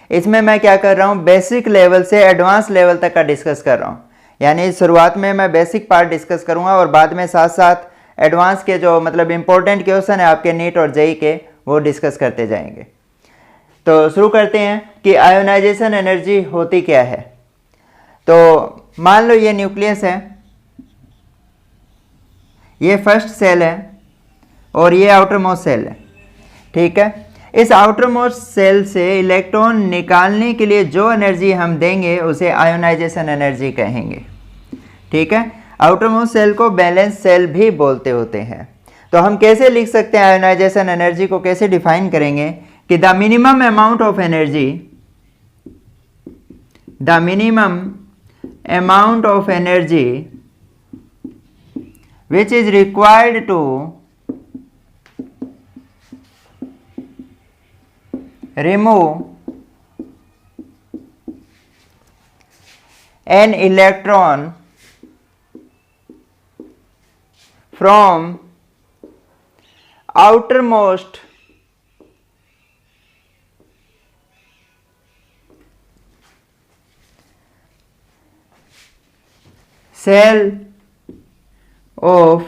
इसमें मैं क्या कर रहा हूँ, बेसिक लेवल से एडवांस लेवल तक का डिस्कस कर रहा हूँ। यानी शुरुआत में मैं बेसिक पार्ट डिस्कस करूँगा और बाद में साथ साथ एडवांस के जो मतलब इम्पोर्टेंट क्वेश्चन है आपके नीट और जेईई के, वो डिस्कस करते जाएंगे। तो शुरू करते हैं कि आयोनाइजेशन एनर्जी होती क्या है। तो मान लो ये न्यूक्लियस है, ये फर्स्ट सेल है और ये आउटर मोस्ट सेल है। ठीक है, इस आउटर मोस्ट सेल से इलेक्ट्रॉन निकालने के लिए जो एनर्जी हम देंगे उसे आयोनाइजेशन एनर्जी कहेंगे। ठीक है, आउटर मोस्ट सेल को बैलेंस सेल भी बोलते होते हैं। तो हम कैसे लिख सकते हैं आयोनाइजेशन एनर्जी को, कैसे डिफाइन करेंगे कि the minimum amount of energy, the minimum amount of energy which is required to remove an electron from outermost cell of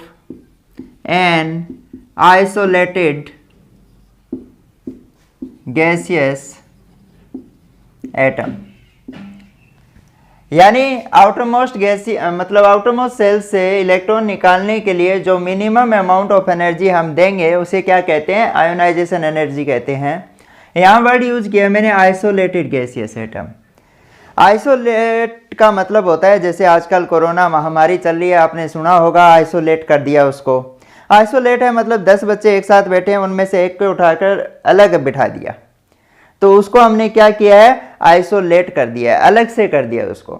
an isolated gaseous atom। यानी आउटरमोस्ट मतलब आउटरमोस्ट सेल से electron निकालने के लिए जो मिनिमम अमाउंट ऑफ एनर्जी हम देंगे उसे क्या कहते हैं, आयोनाइजेशन एनर्जी कहते हैं। यहाँ वर्ड यूज किया मैंने आइसोलेटेड गैसियस एटम। आइसोलेट का मतलब होता है, जैसे आजकल कोरोना महामारी चल रही है, आपने सुना होगा आइसोलेट कर दिया उसको। आइसोलेट है मतलब 10 बच्चे एक साथ बैठे हैं, उनमें से एक को उठाकर अलग बिठा दिया, तो उसको हमने क्या किया है, आइसोलेट कर दिया है, अलग से कर दिया उसको।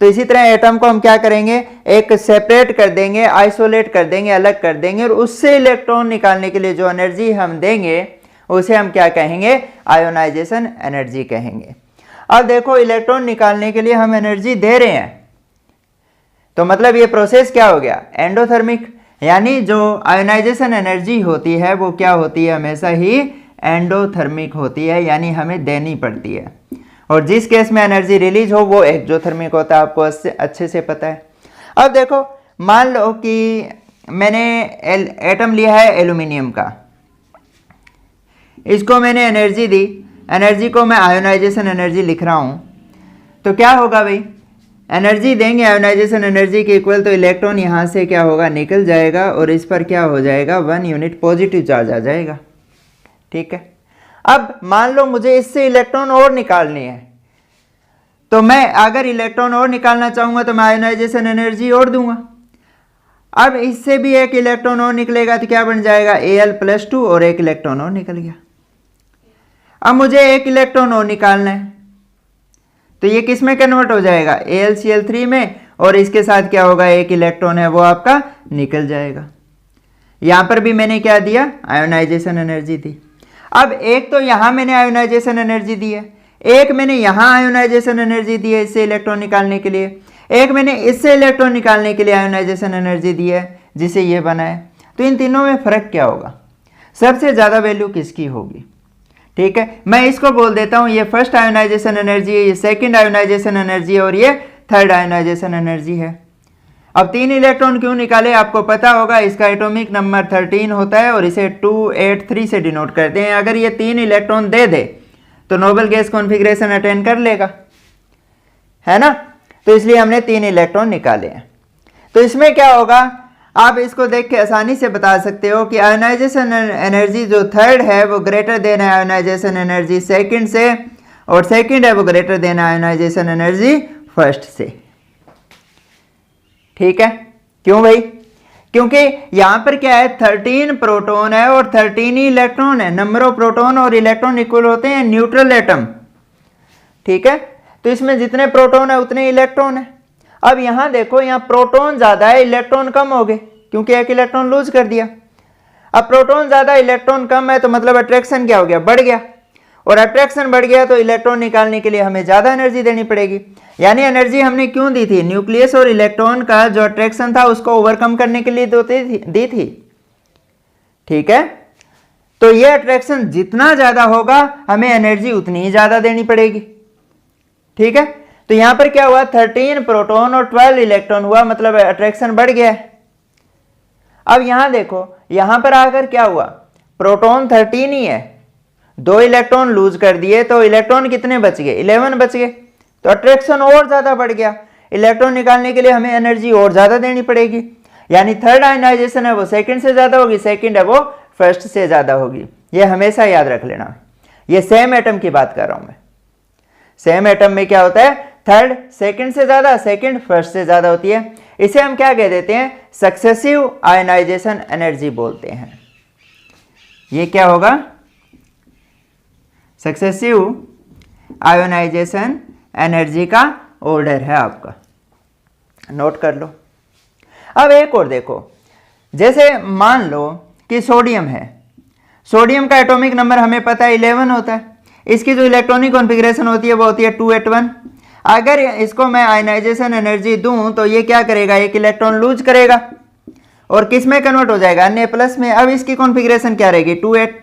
तो इसी तरह एटम को हम क्या करेंगे, एक सेपरेट कर देंगे, आइसोलेट कर देंगे, अलग कर देंगे, और उससे इलेक्ट्रॉन निकालने के लिए जो एनर्जी हम देंगे उसे हम क्या कहेंगे, आयोनाइजेशन एनर्जी कहेंगे। अब देखो इलेक्ट्रॉन निकालने के लिए हम एनर्जी दे रहे हैं, तो मतलब ये प्रोसेस क्या हो गया, एंडोथर्मिक। यानी जो आयोनाइजेशन एनर्जी होती है वो क्या होती है, हमेशा ही एंडोथर्मिक होती है, यानी हमें देनी पड़ती है। और जिस केस में एनर्जी रिलीज हो वो एक्सोथर्मिक होता है, आपको अच्छे से पता है। अब देखो मान लो कि मैंने एटम लिया है एल्यूमिनियम का, इसको मैंने एनर्जी दी, एनर्जी को मैं आयोनाइजेशन एनर्जी लिख रहा हूं, तो क्या होगा भाई, एनर्जी देंगे आयोनाइजेशन एनर्जी के इक्वल, तो इलेक्ट्रॉन यहां से क्या होगा, निकल जाएगा और इस पर क्या हो जाएगा, 1 यूनिट पॉजिटिव चार्ज आ जाएगा। ठीक है, अब मान लो मुझे इससे इलेक्ट्रॉन और निकालने हैं, तो मैं अगर इलेक्ट्रॉन और निकालना चाहूंगा तो मैं आयोनाइजेशन एनर्जी और दूंगा। अब इससे भी एक इलेक्ट्रॉन और निकलेगा तो क्या बन जाएगा, Al+2, और एक इलेक्ट्रॉन और निकल गया। अब मुझे एक इलेक्ट्रॉन और निकालना है, तो ये किस में कन्वर्ट हो जाएगा, AlCl3 में, और इसके साथ क्या होगा, एक इलेक्ट्रॉन है वो आपका निकल जाएगा। यहां पर भी मैंने क्या दिया, आयोनाइजेशन एनर्जी दी। अब एक तो यहां मैंने आयोनाइजेशन एनर्जी दी है, एक मैंने यहां आयोनाइजेशन एनर्जी दी है इससे इलेक्ट्रॉन निकालने के लिए, एक मैंने इससे इलेक्ट्रॉन निकालने के लिए आयोनाइजेशन एनर्जी दी है जिसे ये बना है। तो इन तीनों में फर्क क्या होगा, सबसे ज्यादा वैल्यू किसकी होगी। ठीक है, मैं इसको बोल देता हूं ये फर्स्ट आयोनाइजेशन एनर्जी है, ये सेकंड आयोनाइजेशन एनर्जी है, और ये थर्ड आयोनाइजेशन एनर्जी है। अब 3 इलेक्ट्रॉन क्यों निकाले, आपको पता होगा, इसका एटॉमिक नंबर 13 होता है और इसे 283 से डिनोट करते हैं। अगर ये 3 इलेक्ट्रॉन दे दे तो नोबल गैस कॉन्फ़िगरेशन अटेन कर लेगा, है ना। तो इसलिए हमने 3 इलेक्ट्रॉन निकाले हैं। तो इसमें क्या होगा, आप इसको देख के आसानी से बता सकते हो कि आयोनाइजेशन एनर्जी जो थर्ड है वो ग्रेटर देन है आयोनाइजेशन एनर्जी सेकंड से, और सेकंड है वो greater than ionization energy first से। ठीक है, क्यों भाई, क्योंकि यहां पर क्या है, 13 प्रोटॉन है और 13 ही इलेक्ट्रॉन है। नंबर ऑफ प्रोटॉन और इलेक्ट्रॉन इक्वल होते हैं न्यूट्रल एटम। ठीक है, तो इसमें जितने प्रोटॉन है उतने इलेक्ट्रॉन है। अब यहां देखो, यहां प्रोटॉन ज्यादा है, इलेक्ट्रॉन कम हो गए क्योंकि एक इलेक्ट्रॉन लूज कर दिया। अब प्रोटॉन ज्यादा इलेक्ट्रॉन कम है तो मतलब अट्रैक्शन क्या हो गया, बढ़ गया, और अट्रैक्शन बढ़ गया तो इलेक्ट्रॉन निकालने के लिए हमें ज्यादा एनर्जी देनी पड़ेगी। यानी एनर्जी हमने क्यों दी थी, न्यूक्लियस और इलेक्ट्रॉन का जो अट्रैक्शन था उसको ओवरकम करने के लिए दी थी। ठीक है, तो ये अट्रैक्शन जितना ज्यादा होगा हमें एनर्जी उतनी ही ज्यादा देनी पड़ेगी। ठीक है, तो यहां पर क्या हुआ, 13 प्रोटॉन और 12 इलेक्ट्रॉन हुआ, मतलब अट्रैक्शन बढ़ गया है। अब यहां देखो, यहां पर आकर क्या हुआ, प्रोटॉन 13 ही है, 2 इलेक्ट्रॉन लूज कर दिए तो इलेक्ट्रॉन कितने बच गए, 11 बच गए, तो अट्रैक्शन और ज्यादा बढ़ गया। इलेक्ट्रॉन निकालने के लिए हमें एनर्जी और ज्यादा देनी पड़ेगी, यानी थर्ड आयनाइजेशन है वो सेकंड से ज्यादा होगी, सेकंड है वो फर्स्ट से ज्यादा होगी। ये हमेशा याद रख लेना। ये सेम एटम की बात कर रहा हूं मैं। सेम एटम में क्या होता है, थर्ड सेकंड से ज्यादा, सेकंड फर्स्ट से ज्यादा होती है। इसे हम क्या कह देते हैं, सक्सेसिव आयनाइजेशन एनर्जी बोलते हैं। ये क्या होगा, सक्सेसिव आयोनाइजेशन एनर्जी का ऑर्डर है आपका, नोट कर लो। अब एक और देखो, जैसे मान लो कि सोडियम है, सोडियम का एटॉमिक नंबर हमें पता है 11 होता है, इसकी जो इलेक्ट्रॉनिक कॉन्फ़िगरेशन होती है वो होती है 281। अगर इसको मैं आयनाइजेशन एनर्जी दूं तो ये क्या करेगा, एक इलेक्ट्रॉन लूज करेगा और किस में कन्वर्ट हो जाएगा, Na+ में। अब इसकी कॉन्फ़िगरेशन क्या रहेगी, 2 8,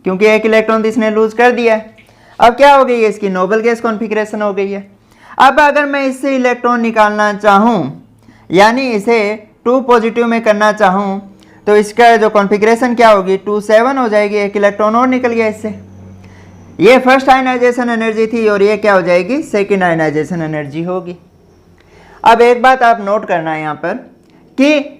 क्योंकि एक इलेक्ट्रॉन तो इसने लूज कर दिया है। अब क्या हो गई है, इसकी नोबल गैस कॉन्फ़िगरेशन हो गई है। अब अगर मैं इससे इलेक्ट्रॉन निकालना चाहूं, यानी इसे 2 पॉजिटिव में करना चाहूं, तो इसका जो कॉन्फ़िगरेशन क्या होगी, 2 7 हो जाएगी, एक इलेक्ट्रॉन और निकल गया इससे। ये फर्स्ट आयनाइजेशन एनर्जी थी और ये क्या हो जाएगी, सेकेंड आयनाइजेशन एनर्जी होगी। अब एक बात आप नोट करना है यहाँ पर कि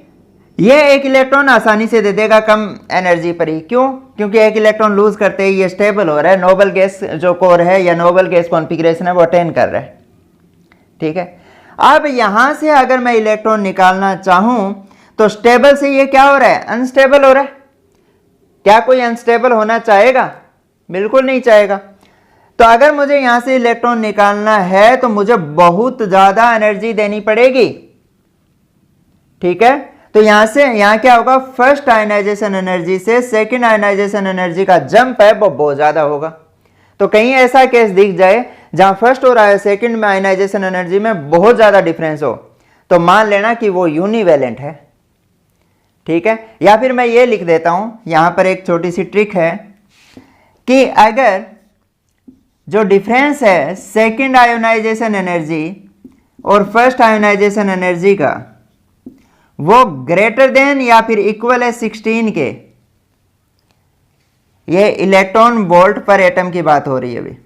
ये एक इलेक्ट्रॉन आसानी से दे देगा कम एनर्जी पर ही। क्यों, क्योंकि एक इलेक्ट्रॉन लूज करते ही ये स्टेबल हो रहा है, नोबल गैस जो कोर है या नोबल गैस कॉन्फ़िगरेशन है वो अटेन कर रहा है। ठीक है, अब यहां से अगर मैं इलेक्ट्रॉन निकालना चाहूं तो स्टेबल से ये क्या हो रहा है, अनस्टेबल हो रहा है। क्या कोई अनस्टेबल होना चाहेगा, बिल्कुल नहीं चाहेगा। तो अगर मुझे यहां से इलेक्ट्रॉन निकालना है तो मुझे बहुत ज्यादा एनर्जी देनी पड़ेगी। ठीक है, तो यहां से यहां क्या होगा, फर्स्ट आयनाइजेशन एनर्जी से सेकंड आयनाइजेशन एनर्जी का जंप है वो बहुत ज्यादा होगा। तो कहीं ऐसा केस दिख जाए जहां फर्स्ट हो रहा है सेकंड में आयनाइजेशन एनर्जी में बहुत ज्यादा डिफरेंस हो, तो मान लेना कि वो यूनिवैलेंट है। ठीक है, या फिर मैं ये लिख देता हूं, यहां पर एक छोटी सी ट्रिक है कि अगर जो डिफरेंस है सेकंड आयोनाइजेशन एनर्जी और फर्स्ट आयोनाइजेशन एनर्जी का वो ग्रेटर देन या फिर इक्वल है 16 के, ये इलेक्ट्रॉन वोल्ट पर एटम की बात हो रही है अभी।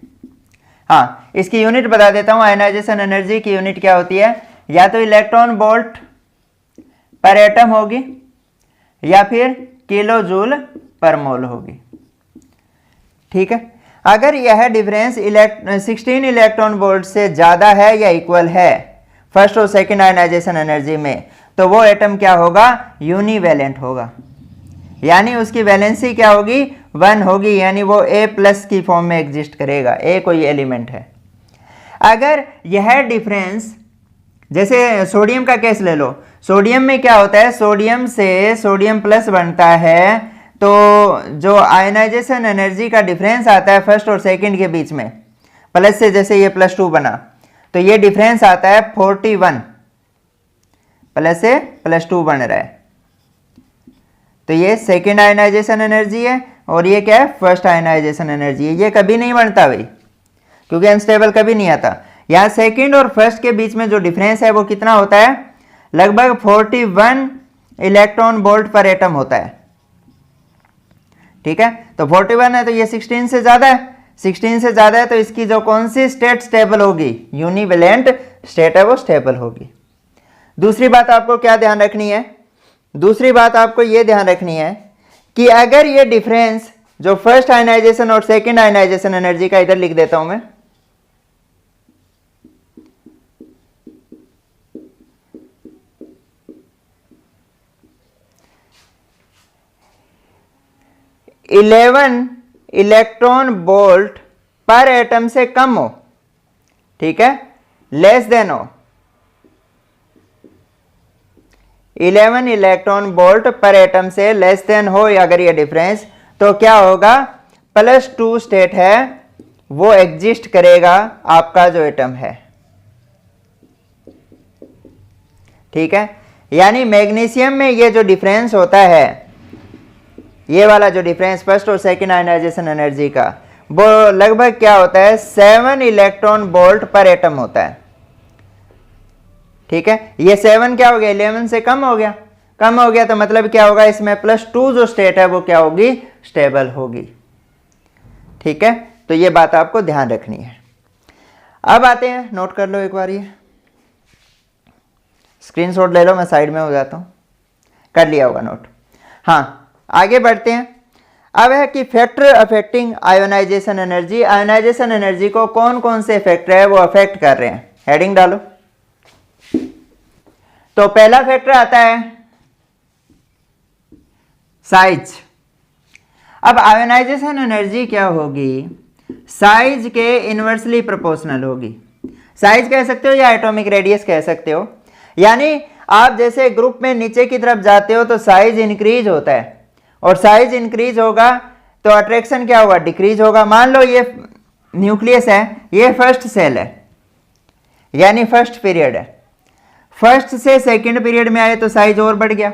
हाँ, इसकी यूनिट बता देता हूं, आयनाइजेशन एनर्जी की यूनिट क्या होती है, या तो इलेक्ट्रॉन वोल्ट पर एटम होगी या फिर किलो जूल पर मोल होगी। ठीक है, अगर यह डिफरेंस 16 इलेक्ट्रॉन वोल्ट से ज्यादा है या इक्वल है फर्स्ट और सेकंड आयनाइजेशन एनर्जी में, तो वो एटम क्या होगा, यूनिवैलेंट होगा, यानी उसकी वैलेंसी क्या होगी, 1 होगी, यानी वो A+ की फॉर्म में एग्जिस्ट करेगा, A कोई एलिमेंट है। अगर यह डिफरेंस, जैसे सोडियम का केस ले लो, सोडियम में क्या होता है, सोडियम से सोडियम प्लस बनता है, तो जो आयनाइजेशन एनर्जी का डिफरेंस आता है फर्स्ट और सेकंड के बीच में, प्लस से जैसे ये +2 बना, तो ये डिफरेंस आता है 41, प्लस से +2 बन रहा है, तो ये सेकंड आयनाइजेशन एनर्जी है और ये क्या है, फर्स्ट आयनाइजेशन एनर्जी है। ये कभी नहीं बनता भाई, क्योंकि अनस्टेबल कभी नहीं आता। यहाँ सेकंड और फर्स्ट के बीच में जो डिफरेंस है वो कितना होता है, लगभग 41 इलेक्ट्रॉन वोल्ट पर एटम होता है। ठीक है, तो 41 है तो ये 16 से ज्यादा है, 16 से ज्यादा है तो इसकी जो कौन सी स्टेट स्टेबल होगी, यूनिवैलेंट स्टेट है वो स्टेबल होगी। दूसरी बात आपको क्या ध्यान रखनी है, दूसरी बात आपको ये ध्यान रखनी है कि अगर ये डिफरेंस जो फर्स्ट आयनाइजेशन और सेकंड आयनाइजेशन एनर्जी का, इधर लिख देता हूं मैं, इलेवन इलेक्ट्रॉन वोल्ट पर एटम से कम हो, ठीक है, लेस देन हो 11 इलेक्ट्रॉन वोल्ट पर एटम से लेस देन हो अगर ये डिफरेंस, तो क्या होगा, +2 स्टेट है वो एग्जिस्ट करेगा आपका जो एटम है। ठीक है, यानी मैग्नीशियम में ये जो डिफरेंस होता है ये वाला जो डिफरेंस फर्स्ट और सेकंड आयोनाइजेशन एनर्जी का, वो लगभग क्या होता है 7 इलेक्ट्रॉन वोल्ट पर एटम होता है। ठीक है, ये 7 क्या हो गया 11 से कम हो गया, कम हो गया तो मतलब क्या होगा इसमें +2 जो स्टेट है वो क्या होगी स्टेबल होगी। ठीक है, तो ये बात आपको ध्यान रखनी है। अब आते हैं, नोट कर लो एक बार, ये स्क्रीनशॉट ले लो, मैं साइड में हो जाता हूं, कर लिया होगा नोट। हाँ, आगे बढ़ते हैं। अब है कि factor affecting ionization energy, ionization energy को कौन कौन से फैक्टर है वो अफेक्ट कर रहे हैं, हेडिंग डालो। तो पहला फैक्टर आता है साइज। अब आयोनाइजेशन एनर्जी क्या होगी, साइज के इनवर्सली प्रोपोर्शनल होगी। साइज कह सकते हो या एटॉमिक रेडियस कह सकते हो, यानी आप जैसे ग्रुप में नीचे की तरफ जाते हो तो साइज इंक्रीज होता है, और साइज इंक्रीज होगा तो अट्रैक्शन क्या होगा डिक्रीज होगा। मान लो ये न्यूक्लियस है, ये फर्स्ट सेल है यानी फर्स्ट पीरियड है, फर्स्ट से सेकंड पीरियड में आए तो साइज और बढ़ गया,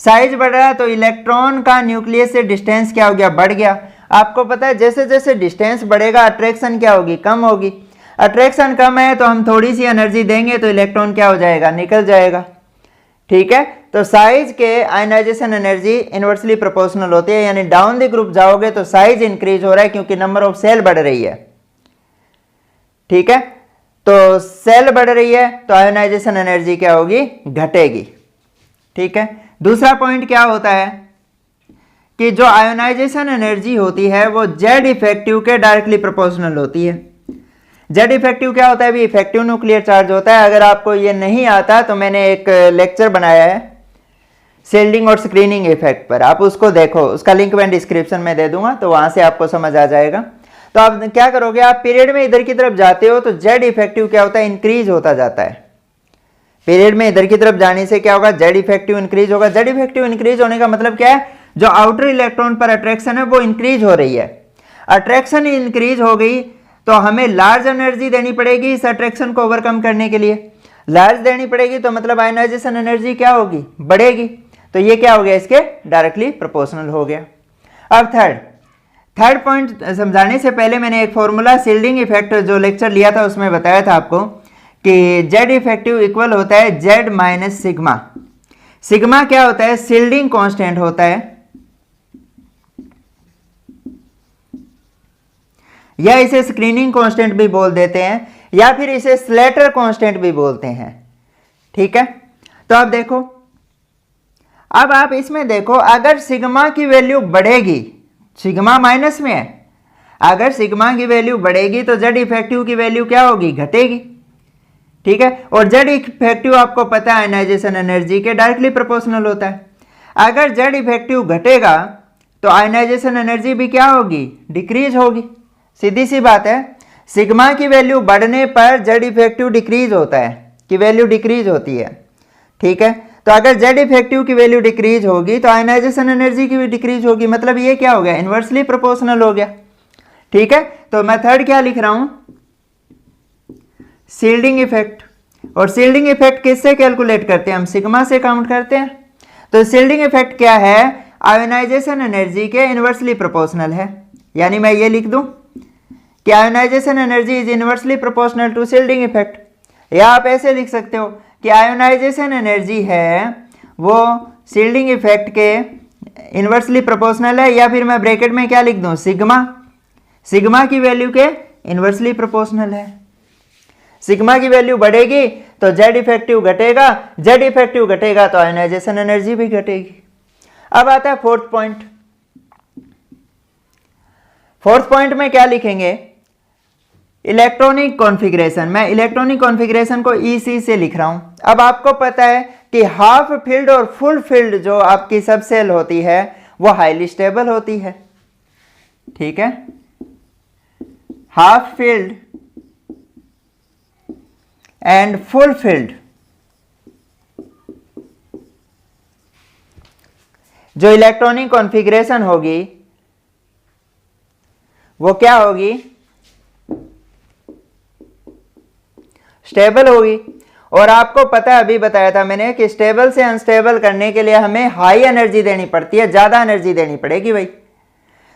साइज बढ़ रहा तो इलेक्ट्रॉन का न्यूक्लियस से डिस्टेंस क्या हो गया बढ़ गया। आपको पता है जैसे जैसे डिस्टेंस बढ़ेगा अट्रैक्शन क्या होगी कम होगी, अट्रैक्शन कम है तो हम थोड़ी सी एनर्जी देंगे तो इलेक्ट्रॉन क्या हो जाएगा निकल जाएगा। ठीक है, तो साइज के आयोनाइजेशन एनर्जी इनवर्सली प्रोपोर्शनल होती है, यानी डाउन द ग्रुप जाओगे तो साइज इंक्रीज हो रहा है क्योंकि नंबर ऑफ सेल बढ़ रही है। ठीक है, तो सेल बढ़ रही है तो आयोनाइजेशन एनर्जी क्या होगी घटेगी। ठीक है, दूसरा पॉइंट क्या होता है कि जो आयोनाइजेशन एनर्जी होती है वो जेड इफेक्टिव के डायरेक्टली प्रोपोर्शनल होती है। जेड इफेक्टिव क्या होता है, भी इफेक्टिव न्यूक्लियर चार्ज होता है। अगर आपको ये नहीं आता तो मैंने एक लेक्चर बनाया है शील्डिंग और स्क्रीनिंग इफेक्ट पर, आप उसको देखो, उसका लिंक मैं डिस्क्रिप्शन में दे दूंगा तो वहां से आपको समझ आ जाएगा। तो आप क्या करोगे, आप पीरियड में इधर की तरफ जाते हो तो जेड इफेक्टिव क्या होता है इंक्रीज होता जाता है। पीरियड में इधर की तरफ जाने से क्या होगा जेड इफेक्टिव इंक्रीज होगा। जेड इफेक्टिव इंक्रीज होने का मतलब क्या है, जो आउटर इलेक्ट्रॉन पर अट्रैक्शन है वो इंक्रीज हो रही है। अट्रैक्शन इंक्रीज हो गई तो हमें लार्ज एनर्जी देनी पड़ेगी इस अट्रैक्शन को ओवरकम करने के लिए, लार्ज देनी पड़ेगी तो मतलब आयोनाइजेशन एनर्जी क्या होगी बढ़ेगी। तो ये क्या हो गया इसके डायरेक्टली प्रोपोर्शनल हो गया। अब थर्ड पॉइंट समझाने से पहले मैंने एक फॉर्मूला शील्डिंग इफेक्ट जो लेक्चर लिया था उसमें बताया था आपको कि जेड इफेक्टिव इक्वल होता है जेड माइनस सिग्मा। सिग्मा क्या होता है शील्डिंग कांस्टेंट होता है, या इसे स्क्रीनिंग कांस्टेंट भी बोल देते हैं, या फिर इसे स्लेटर कांस्टेंट भी बोलते हैं। ठीक है, तो अब देखो, अब आप इसमें देखो अगर सिग्मा की वैल्यू बढ़ेगी, सिग्मा माइनस में है, अगर सिग्मा की वैल्यू बढ़ेगी तो जेड इफेक्टिव की वैल्यू क्या होगी घटेगी। ठीक है, और जेड इफेक्टिव आपको पता है आयोनाइजेशन एनर्जी के डायरेक्टली प्रोपोर्शनल होता है। अगर जेड इफेक्टिव घटेगा तो आयोनाइजेशन एनर्जी भी क्या होगी डिक्रीज होगी। सीधी सी बात है, सिग्मा की वैल्यू बढ़ने पर जेड इफेक्टिव डिक्रीज होता है, कि वैल्यू डिक्रीज होती है। ठीक है, तो अगर जेड इफेक्टिव की वैल्यू डिक्रीज होगी तो आयोनाइजेशन एनर्जी की भी डिक्रीज होगी, मतलब ये क्या हो गया इनवर्सली प्रोपोर्शनल हो गया। ठीक है, तो मैं थर्ड क्या लिख रहा हूं शील्डिंग इफेक्ट, और शील्डिंग इफेक्ट किससे कैलकुलेट करते हैं हम सिग्मा से काउंट करते हैं। तो शील्डिंग इफेक्ट क्या है आयोनाइजेशन एनर्जी के इनवर्सली प्रोपोर्शनल है, यानी मैं ये लिख दूं कि ionization energy is inversely proportional to shielding effect, या आप ऐसे लिख सकते हो कि आयोनाइजेशन एनर्जी है वो शील्डिंग इफेक्ट के इनवर्सली प्रोपोर्शनल है, या फिर मैं ब्रैकेट में क्या लिख दूं सिग्मा, सिग्मा की वैल्यू के इनवर्सली प्रोपोर्शनल है। सिग्मा की वैल्यू बढ़ेगी तो जेड इफेक्टिव घटेगा, जेड इफेक्टिव घटेगा तो आयोनाइजेशन एनर्जी भी घटेगी। अब आता है फोर्थ पॉइंट। फोर्थ पॉइंट में क्या लिखेंगे इलेक्ट्रॉनिक कॉन्फ़िगरेशन। मैं इलेक्ट्रॉनिक कॉन्फ़िगरेशन को EC से लिख रहा हूं। अब आपको पता है कि हाफ फील्ड और फुल फील्ड जो आपकी सब सेल होती है वो हाईली स्टेबल होती है। ठीक है, half field and full field जो इलेक्ट्रॉनिक कॉन्फ़िगरेशन होगी वो क्या होगी स्टेबल होगी, और आपको पता है, अभी बताया था मैंने कि स्टेबल से अनस्टेबल करने के लिए हमें हाई एनर्जी देनी पड़ती है, ज्यादा एनर्जी देनी पड़ेगी भाई।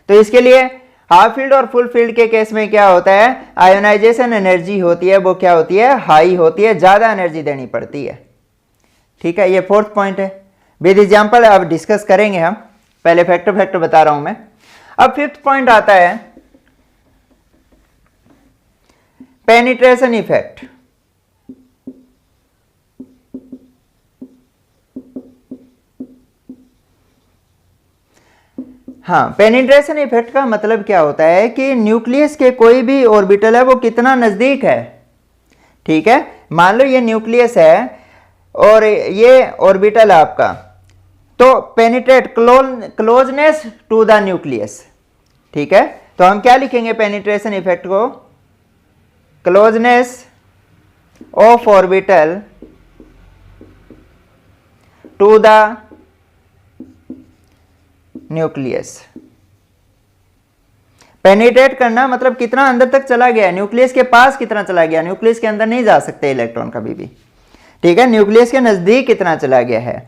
तो इसके लिए हाफ फील्ड और फुल फील्ड के केस में क्या होता है, आयोनाइजेशन एनर्जी होती है वो क्या होती है, हाई होती है, ज्यादा एनर्जी देनी पड़ती है। ठीक है, ये फोर्थ पॉइंट है। विद एग्जाम्पल अब डिस्कस करेंगे हम, पहले फैक्टर बता रहा हूं मैं। अब फिफ्थ पॉइंट आता है पेनिट्रेशन इफेक्ट। हाँ, पेनिट्रेशन इफेक्ट का मतलब क्या होता है कि न्यूक्लियस के कोई भी ऑर्बिटल है वो कितना नजदीक है। ठीक है, मान लो ये न्यूक्लियस है और ये ऑर्बिटल है आपका, तो penetrate closeness to the nucleus. ठीक है, तो हम क्या लिखेंगे पेनिट्रेशन इफेक्ट को, closeness of orbital to the nucleus. Penetrate करना मतलब कितना अंदर तक चला गया, न्यूक्लियस के पास कितना चला गया, न्यूक्लियस के अंदर नहीं जा सकते इलेक्ट्रॉन कभी भी। ठीक है, न्यूक्लियस के नजदीक कितना चला गया है।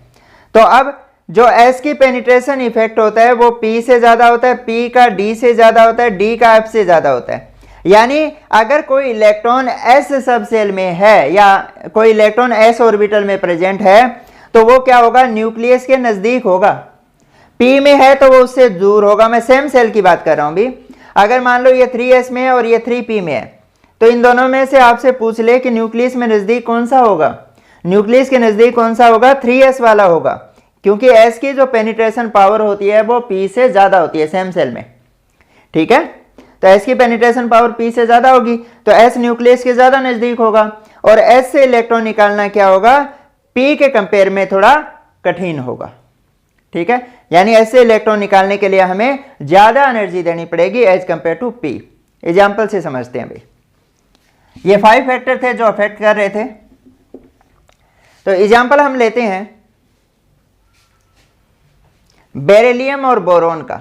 तो अब जो एस की पेनिट्रेशन इफेक्ट होता है वो पी से ज्यादा होता है, पी का डी से ज्यादा होता है, डी का एफ से ज्यादा होता है। यानी अगर कोई इलेक्ट्रॉन एस सब सेल में है या कोई इलेक्ट्रॉन एस ऑर्बिटल में प्रेजेंट है तो वो क्या होगा, न्यूक्लियस के नजदीक होगा। पी में है तो वो उससे दूर होगा। मैं सेम सेल की बात कर रहा हूं भी। अगर मान लो ये 3s में है और ये 3p में है, तो इन दोनों में से आपसे पूछ ले कि न्यूक्लियस में नजदीक कौन सा होगा, न्यूक्लियस के नजदीक कौन सा होगा, 3s वाला होगा, क्योंकि s की जो पेनिट्रेशन पावर होती है वो p से ज्यादा होती है सेम सेल में। ठीक है, तो s की पेनिट्रेशन पावर p से ज्यादा होगी तो s न्यूक्लियस के ज्यादा नजदीक होगा, और s से इलेक्ट्रॉन निकालना क्या होगा, p के कंपेयर में थोड़ा कठिन होगा। ठीक है, यानी s से इलेक्ट्रॉन निकालने के लिए हमें ज्यादा एनर्जी देनी पड़ेगी as compare to p। Example से समझते हैं भाई। ये 5 फैक्टर थे जो अफेक्ट कर रहे थे। तो एग्जाम्पल हम लेते हैं बेरिलियम और बोरोन का।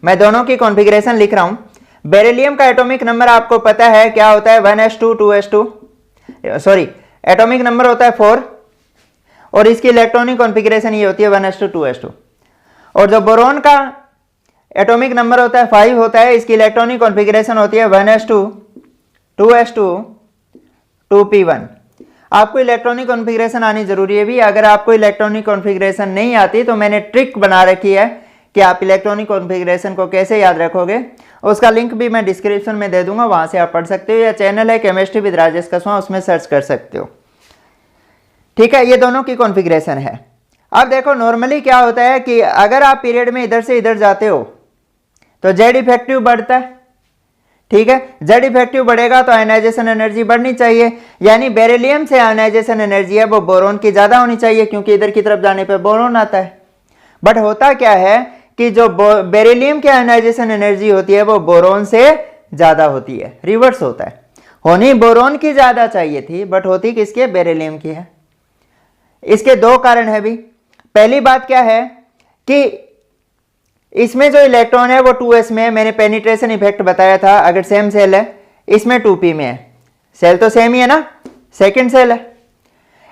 मैं दोनों की कॉन्फ़िगरेशन लिख रहा हूं। बेरिलियम का एटॉमिक नंबर आपको पता है क्या होता है, 1s2 2s2, sorry atomic number होता है 4, और इसकी इलेक्ट्रॉनिक कॉन्फ़िगरेशन ये होती है 1s2 2s2। और जो बोरोन का एटॉमिक नंबर होता है 5 होता है, इसकी इलेक्ट्रॉनिक कॉन्फ़िगरेशन होती है 1s2 2s2 2p1। आपको इलेक्ट्रॉनिक कॉन्फ़िगरेशन आनी जरूरी है भी। अगर आपको इलेक्ट्रॉनिक कॉन्फ़िगरेशन नहीं आती तो मैंने ट्रिक बना रखी है कि आप इलेक्ट्रॉनिक कॉन्फ़िगरेशन को कैसे याद रखोगे। उसका लिंक भी मैं डिस्क्रिप्शन में दे दूंगा, वहां से आप पढ़ सकते हो, या चैनल है केमिस्ट्री विद राजेश कसवा, उसमें सर्च कर सकते हो। ठीक है, ये दोनों की कॉन्फ़िगरेशन है। अब देखो नॉर्मली क्या होता है कि अगर आप पीरियड में इधर से इधर जाते हो तो जेड इफेक्टिव बढ़ता है। ठीक है, जेड इफेक्टिव बढ़ेगा तो आयनाइजेशन एनर्जी बढ़नी चाहिए, यानी बेरिलियम से आयनाइजेशन एनर्जी है वो बोरोन की ज्यादा होनी चाहिए, क्योंकि इधर की तरफ जाने पे बोरोन आता है। बट होता क्या है कि जो बेरिलियम की आयनाइजेशन एनर्जी होती है वो बोरोन से ज्यादा होती है, रिवर्स होता है। होनी बोरोन की ज्यादा चाहिए थी बट होती किसके, बेरिलियम की है। इसके दो कारण है भी। पहली बात क्या है कि इसमें जो इलेक्ट्रॉन है वो 2s में है, मैंने पेनिट्रेशन इफेक्ट बताया था। अगर सेम सेल है, इसमें 2p में है, सेल तो सेम ही है ना, सेकंड सेल है।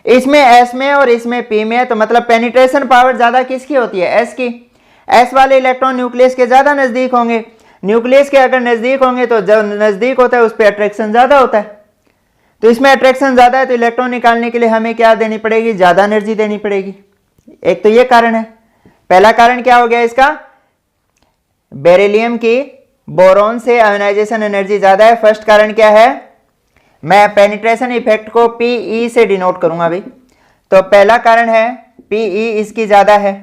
इसमें s में और इसमें p में है, तो मतलब पेनिट्रेशन पावर ज्यादा किसकी होती है, s की। s वाले इलेक्ट्रॉन न्यूक्लियस के ज्यादा नजदीक होंगे, न्यूक्लियस के अगर नजदीक होंगे तो जो नजदीक होता है उस पर अट्रैक्शन ज्यादा होता है। तो इसमें अट्रैक्शन ज्यादा है तो इलेक्ट्रॉन निकालने के लिए हमें क्या देनी पड़ेगी, ज्यादा एनर्जी देनी पड़ेगी। एक तो ये कारण है। पहला कारण क्या हो गया इसका, बेरिलियम की बोरोन से आयोनाइजेशन एनर्जी ज्यादा है। फर्स्ट कारण क्या है, मैं पेनिट्रेशन इफेक्ट को Pe से डिनोट करूंगा अभी। तो पहला कारण है Pe इसकी ज्यादा है।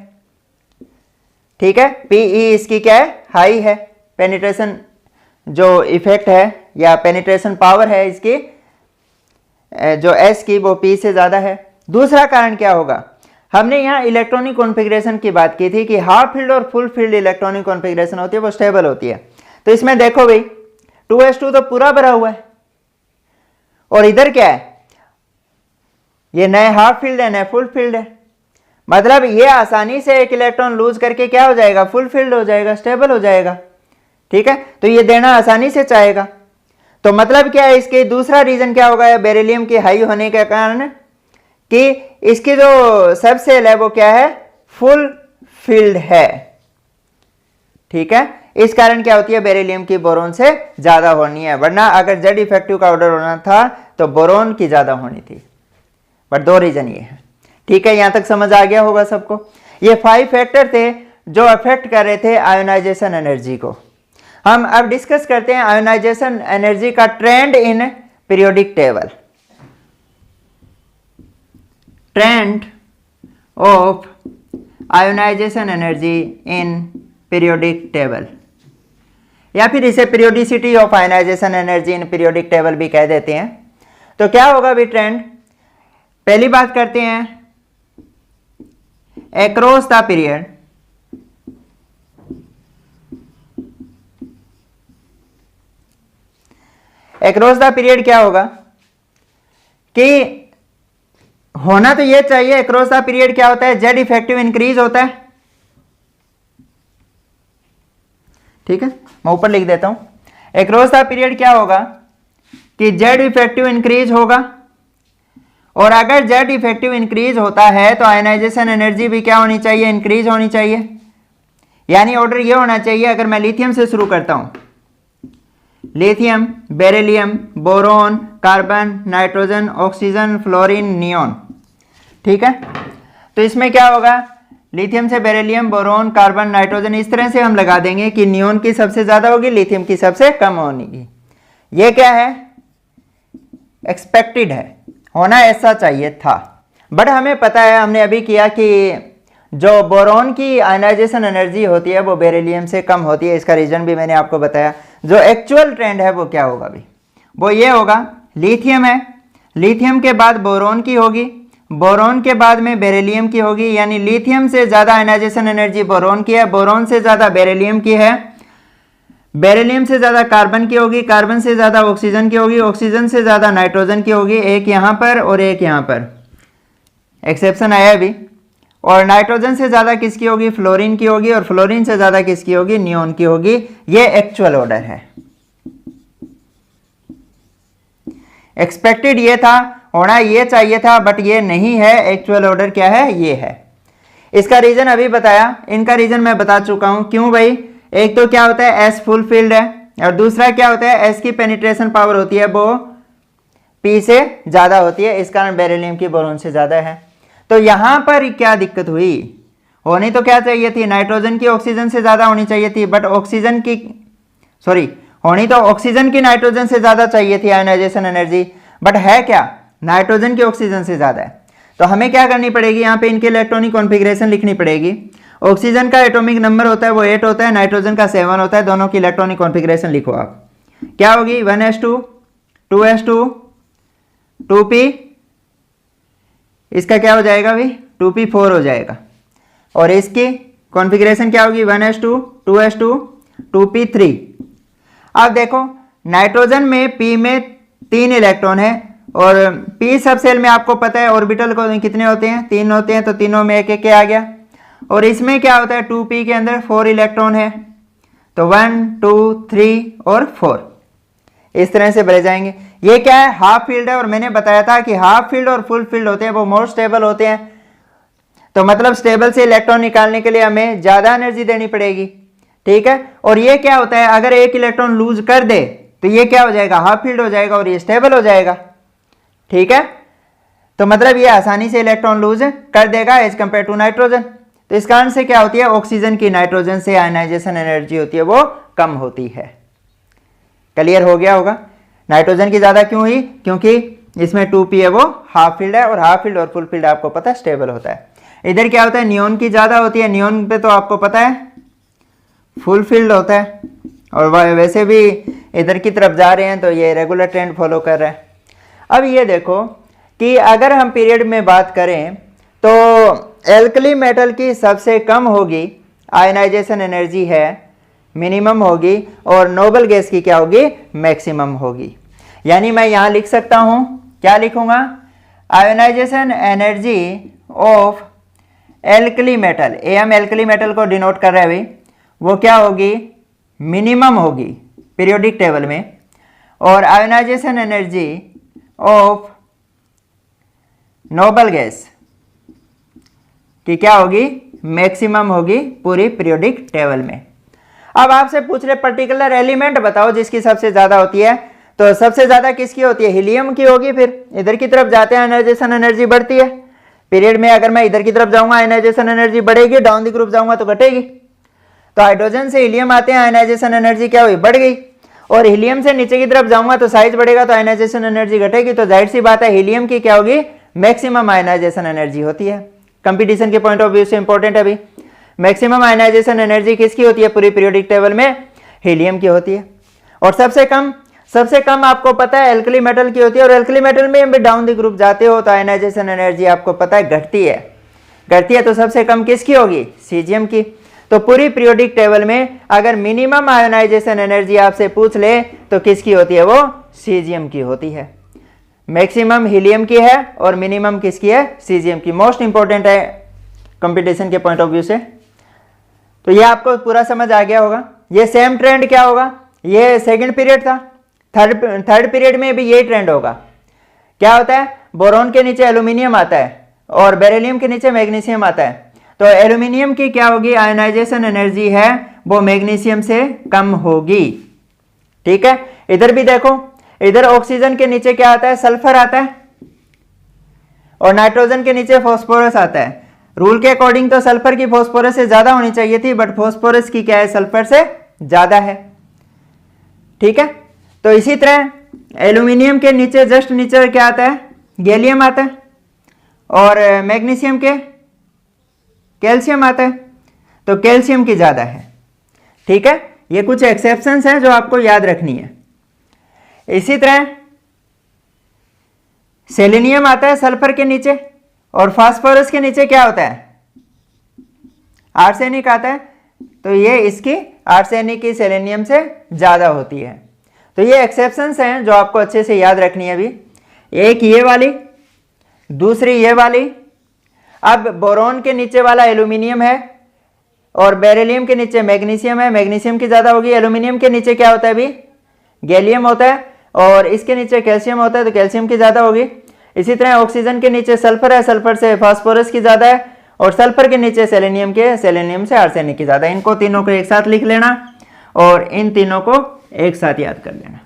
ठीक है, Pe इसकी क्या है, हाई है। पेनिट्रेशन जो इफेक्ट है या पेनिट्रेशन पावर है इसकी जो S की वो P से ज्यादा है। दूसरा कारण क्या होगा, हमने यहाँ इलेक्ट्रॉनिक कॉन्फ़िगरेशन की बात की थी कि हाफ फील्ड और फुल फील्ड इलेक्ट्रॉनिक कॉन्फ़िगरेशन होती है वो स्टेबल होती है। तो इसमें देखो भाई 2s2 तो पूरा भरा हुआ है, और इधर क्या है, ये नए हाफ फील्ड है, नए फुल फील्ड है। मतलब ये आसानी से एक इलेक्ट्रॉन लूज करके क्या हो जाएगा, फुल फील्ड हो जाएगा, स्टेबल हो जाएगा। ठीक है, तो ये देना आसानी से चाहेगा। तो मतलब क्या है, इसके दूसरा रीजन क्या होगा बेरिलियम की हाई होने के कारण, कि इसकी जो सब सेल है वो क्या है, फुल फिल्ड है। ठीक है, इस कारण क्या होती है, बेरिलियम की बोरोन से ज्यादा होनी है, वरना अगर जेड इफेक्टिव का ऑर्डर होना था तो बोरोन की ज्यादा होनी थी। बट दो रीजन ये है। ठीक है, यहां तक समझ आ गया होगा सबको। ये 5 फैक्टर थे जो अफेक्ट कर रहे थे आयोनाइजेशन एनर्जी को। हम अब डिस्कस करते हैं आयोनाइजेशन एनर्जी का trend in periodic table. Trend of ionization energy in periodic table, या फिर इसे periodicity of ionization energy in periodic table भी कह देते हैं। तो क्या होगा भी ट्रेंड, पहली बात करते हैं across the period, across the period क्या होगा कि होना तो ये चाहिए, अक्रॉस द पीरियड क्या होता है, जेड इफेक्टिव इंक्रीज होता है। ठीक है, मैं ऊपर लिख देता हूं, अक्रॉस द पीरियड क्या होगा कि जेड इफेक्टिव इंक्रीज होगा, और अगर जेड इफेक्टिव इंक्रीज होता है तो आयनाइजेशन एनर्जी भी क्या होनी चाहिए, इंक्रीज होनी चाहिए। यानी ऑर्डर ये होना चाहिए, अगर मैं लिथियम से शुरू करता हूं, lithium, beryllium, boron, carbon, nitrogen, oxygen, fluorine, neon. ठीक है, तो इसमें क्या होगा, लिथियम से बेरिलियम, बोरोन, कार्बन, नाइट्रोजन, इस तरह से हम लगा देंगे कि नियोन की सबसे ज्यादा होगी, लिथियम की सबसे कम होगी। ये क्या है, एक्सपेक्टेड है, होना ऐसा चाहिए था। बट हमें पता है, हमने अभी किया कि जो बोरोन की आयनाइजेशन एनर्जी होती है वो बेरिलियम से कम होती है। इसका रीजन भी मैंने आपको बताया। जो एक्चुअल ट्रेंड है वो क्या होगा अभी, वो ये होगा, लिथियम है, लिथियम के बाद बोरोन की होगी, बोरोन के बाद में बेरिलियम की होगी, यानी लिथियम से ज्यादा आयनाइजेशन एनर्जी बोरोन की है, बोरोन से ज्यादा बेरिलियम की है, बेरिलियम से ज्यादा कार्बन की होगी, कार्बन से ज्यादा ऑक्सीजन की होगी, ऑक्सीजन से ज्यादा नाइट्रोजन की होगी, एक यहां पर और एक यहां पर, एक्सेप्शन आया अभी। और नाइट्रोजन से ज्यादा किसकी होगी, फ्लोरीन की होगी, और फ्लोरीन से ज्यादा किसकी होगी, नियोन की होगी। ये एक्चुअल ऑर्डर है, एक्सपेक्टेड ये था, होना ये चाहिए था, बट ये नहीं है। एक्चुअल ऑर्डर क्या है, ये है। इसका रीजन अभी बताया, इनका रीजन मैं बता चुका हूं। क्यों भाई, एक तो क्या होता है एस फुल फील्ड है, और दूसरा क्या होता है एस की पेनिट्रेशन पावर होती है वो पी से ज्यादा होती है, इस कारण बेरिलियम की बोरोन से ज्यादा है। तो यहां पर क्या दिक्कत हुई, होनी तो क्या चाहिए थी, नाइट्रोजन की ऑक्सीजन से ज्यादा होनी चाहिए थी, बट ऑक्सीजन की होनी तो ऑक्सीजन की नाइट्रोजन से ज्यादा चाहिए थी आयनाइजेशन एनर्जी, बट है क्या, नाइट्रोजन की ऑक्सीजन से ज्यादा है। तो हमें क्या करनी पड़ेगी, यहाँ पे इनके इलेक्ट्रॉनिक कॉन्फ़िगरेशन लिखनी पड़ेगी। ऑक्सीजन का एटॉमिक नंबर होता है वो 8 होता है, नाइट्रोजन का 7 होता है। दोनों की इलेक्ट्रॉनिक कॉन्फ़िगरेशन लिखो आप, क्या होगी, 1s2 2s2 2p, इसका क्या हो जाएगा भाई, 2p4 हो जाएगा। और इसकी कॉन्फ़िगरेशन क्या होगी, 1s2 2s2 2p3। अब देखो नाइट्रोजन में p में 3 इलेक्ट्रॉन है, और p सब सेल में आपको पता है ऑर्बिटल को कितने होते हैं, 3 होते हैं, तो तीनों में एक एक आ गया। और इसमें क्या होता है, 2p के अंदर 4 इलेक्ट्रॉन है, तो 1 2 3 और 4 इस तरह से भरे जाएंगे। ये क्या है, हाफ फील्ड है, और मैंने बताया था कि हाफ फील्ड और फुल फील्ड होते हैं वो मोर स्टेबल होते हैं। तो मतलब स्टेबल से इलेक्ट्रॉन निकालने के लिए हमें ज्यादा एनर्जी देनी पड़ेगी। ठीक है, और ये क्या होता है, अगर एक इलेक्ट्रॉन लूज कर दे तो ये क्या हो जाएगा, हाफ फील्ड हो जाएगा, और ये स्टेबल हो जाएगा। ठीक है, तो मतलब ये आसानी से इलेक्ट्रॉन लूज कर देगा एज कंपेयर टू नाइट्रोजन। तो इस कारण से क्या होती है, ऑक्सीजन की नाइट्रोजन से आयनाइजेशन एनर्जी होती है वो कम होती है। क्लियर हो गया होगा। नाइट्रोजन की ज्यादा क्यों हुई, क्योंकि इसमें 2p है वो हाफ फील्ड है, और हाफ फील्ड और फुल फील्ड आपको पता है स्टेबल होता है। इधर क्या होता है, नियोन की ज्यादा होती है, नियोन पे तो आपको पता है फुल फील्ड होता है। और वैसे भी इधर की तरफ जा रहे हैं तो ये रेगुलर ट्रेंड फॉलो कर रहा है। अब ये देखो कि अगर हम पीरियड में बात करें तो एल्कली मेटल की सबसे कम होगी आयनाइजेशन एनर्जी है, मिनिमम होगी, और नोबल गैस की क्या होगी, मैक्सिमम होगी। यानी मैं यहां लिख सकता हूं, क्या लिखूंगा, ionization energy of alkali metal, M alkali metal को डिनोट कर रहे हैं भाई, वो क्या होगी, मिनिमम होगी पीरियोडिक टेबल में, और ionization energy of noble gas की क्या होगी, मैक्सिमम होगी पूरी पीरियोडिक टेबल में। अब आपसे पूछ रहे पर्टिकुलर एलिमेंट बताओ जिसकी सबसे ज्यादा होती है, तो सबसे ज्यादा किसकी होती है, हीलियम की होगी। फिर इधर की तरफ जाते हैं आयोनाइजेशन एनर्जी बढ़ती है पीरियड में। अगर मैं इधर की तरफ जाऊंगा आयोनाइजेशन एनर्जी बढ़ेगी, डाउन द ग्रुप जाऊंगा तो घटेगी। तो हाइड्रोजन से हीलियम आते हैं, आयोनाइजेशन एनर्जी क्या हुई, बढ़ गई। और हीलियम से नीचे की तरफ जाऊंगा तो साइज बढ़ेगा तो आयोनाइजेशन एनर्जी घटेगी। तो जाहिर सी बात है हीलियम की क्या होगी, मैक्सिमम आयोनाइजेशन एनर्जी होती है। कंपटीशन के पॉइंट ऑफ व्यू से इंपॉर्टेंट है अभी, मैक्सिमम आयोनाइजेशन एनर्जी किसकी होती है पूरी पीरियोडिक टेबल में, हीलियम की होती है। और सबसे कम आपको पता है एल्कली मेटल की होती है। और एल्कली मेटल में भी डाउन द ग्रुप जाते हो तो आयोनाइजेशन एनर्जी आपको पता है घटती है। तो सबसे कम किसकी होगी, सीजियम की। तो पूरी पीरियोडिक टेबल में अगर मिनिमम आयोनाइजेशन एनर्जी आपसे पूछ ले तो किसकी होती है, वो सीजियम की होती है। मैक्सिमम हीलियम की है और मिनिमम किसकी है, सीजियम की। मोस्ट इंपॉर्टेंट है कंपटीशन के पॉइंट ऑफ व्यू से। तो ये आपको पूरा समझ आ गया होगा। ये सेम ट्रेंड क्या होगा, ये सेकंड पीरियड था, थर्ड पीरियड में भी यही ट्रेंड होगा। क्या होता है, बोरॉन के नीचे एल्यूमिनियम आता है और बेरिलियम के नीचे मैग्नीशियम आता है। तो एल्यूमिनियम की क्या होगी, आयोनाइजेशन एनर्जी है वो मैग्नीशियम से कम होगी। ठीक है, इधर भी देखो, इधर ऑक्सीजन के नीचे क्या आता है, सल्फर आता है और नाइट्रोजन के नीचे फॉस्फोरस आता है। रूल के अकॉर्डिंग तो सल्फर की फॉस्फोरस से ज्यादा होनी चाहिए थी, बट फॉस्फोरस की क्या है, सल्फर से ज्यादा है। ठीक है, तो इसी तरह एल्यूमिनियम के नीचे जस्ट नीचे क्या आता है, गैलियम आता है और मैग्नीशियम के कैल्शियम आता है। तो कैल्शियम की ज्यादा है। ठीक है, ये कुछ एक्सेप्शंस हैं जो आपको याद रखनी है। इसी तरह सेलेनियम आता है सल्फर के नीचे और फास्फोरस के नीचे क्या होता है, आर्सेनिक आता है। तो ये इसकी आर्सेनिक की सेलेनियम से ज्यादा होती है। तो ये एक्सेप्शंस हैं जो आपको अच्छे से याद रखनी है। अभी एक ये वाली, दूसरी ये वाली। अब बोरॉन के नीचे वाला एल्यूमिनियम है और बेरिलियम के नीचे मैग्नीशियम है, मैग्नीशियम की ज्यादा होगी। एल्यूमिनियम के नीचे क्या होता है, अभी गैलियम होता है और इसके नीचे कैल्शियम होता है, तो कैल्शियम की ज्यादा होगी। इसी तरह ऑक्सीजन के नीचे सल्फर है, सल्फर से फास्फोरस की ज्यादा है और सल्फर के नीचे सेलेनियम के, सेलेनियम से आर्सेनिक की ज्यादा है। इनको तीनों को एक साथ लिख लेना और इन तीनों को एक साथ याद कर लेना।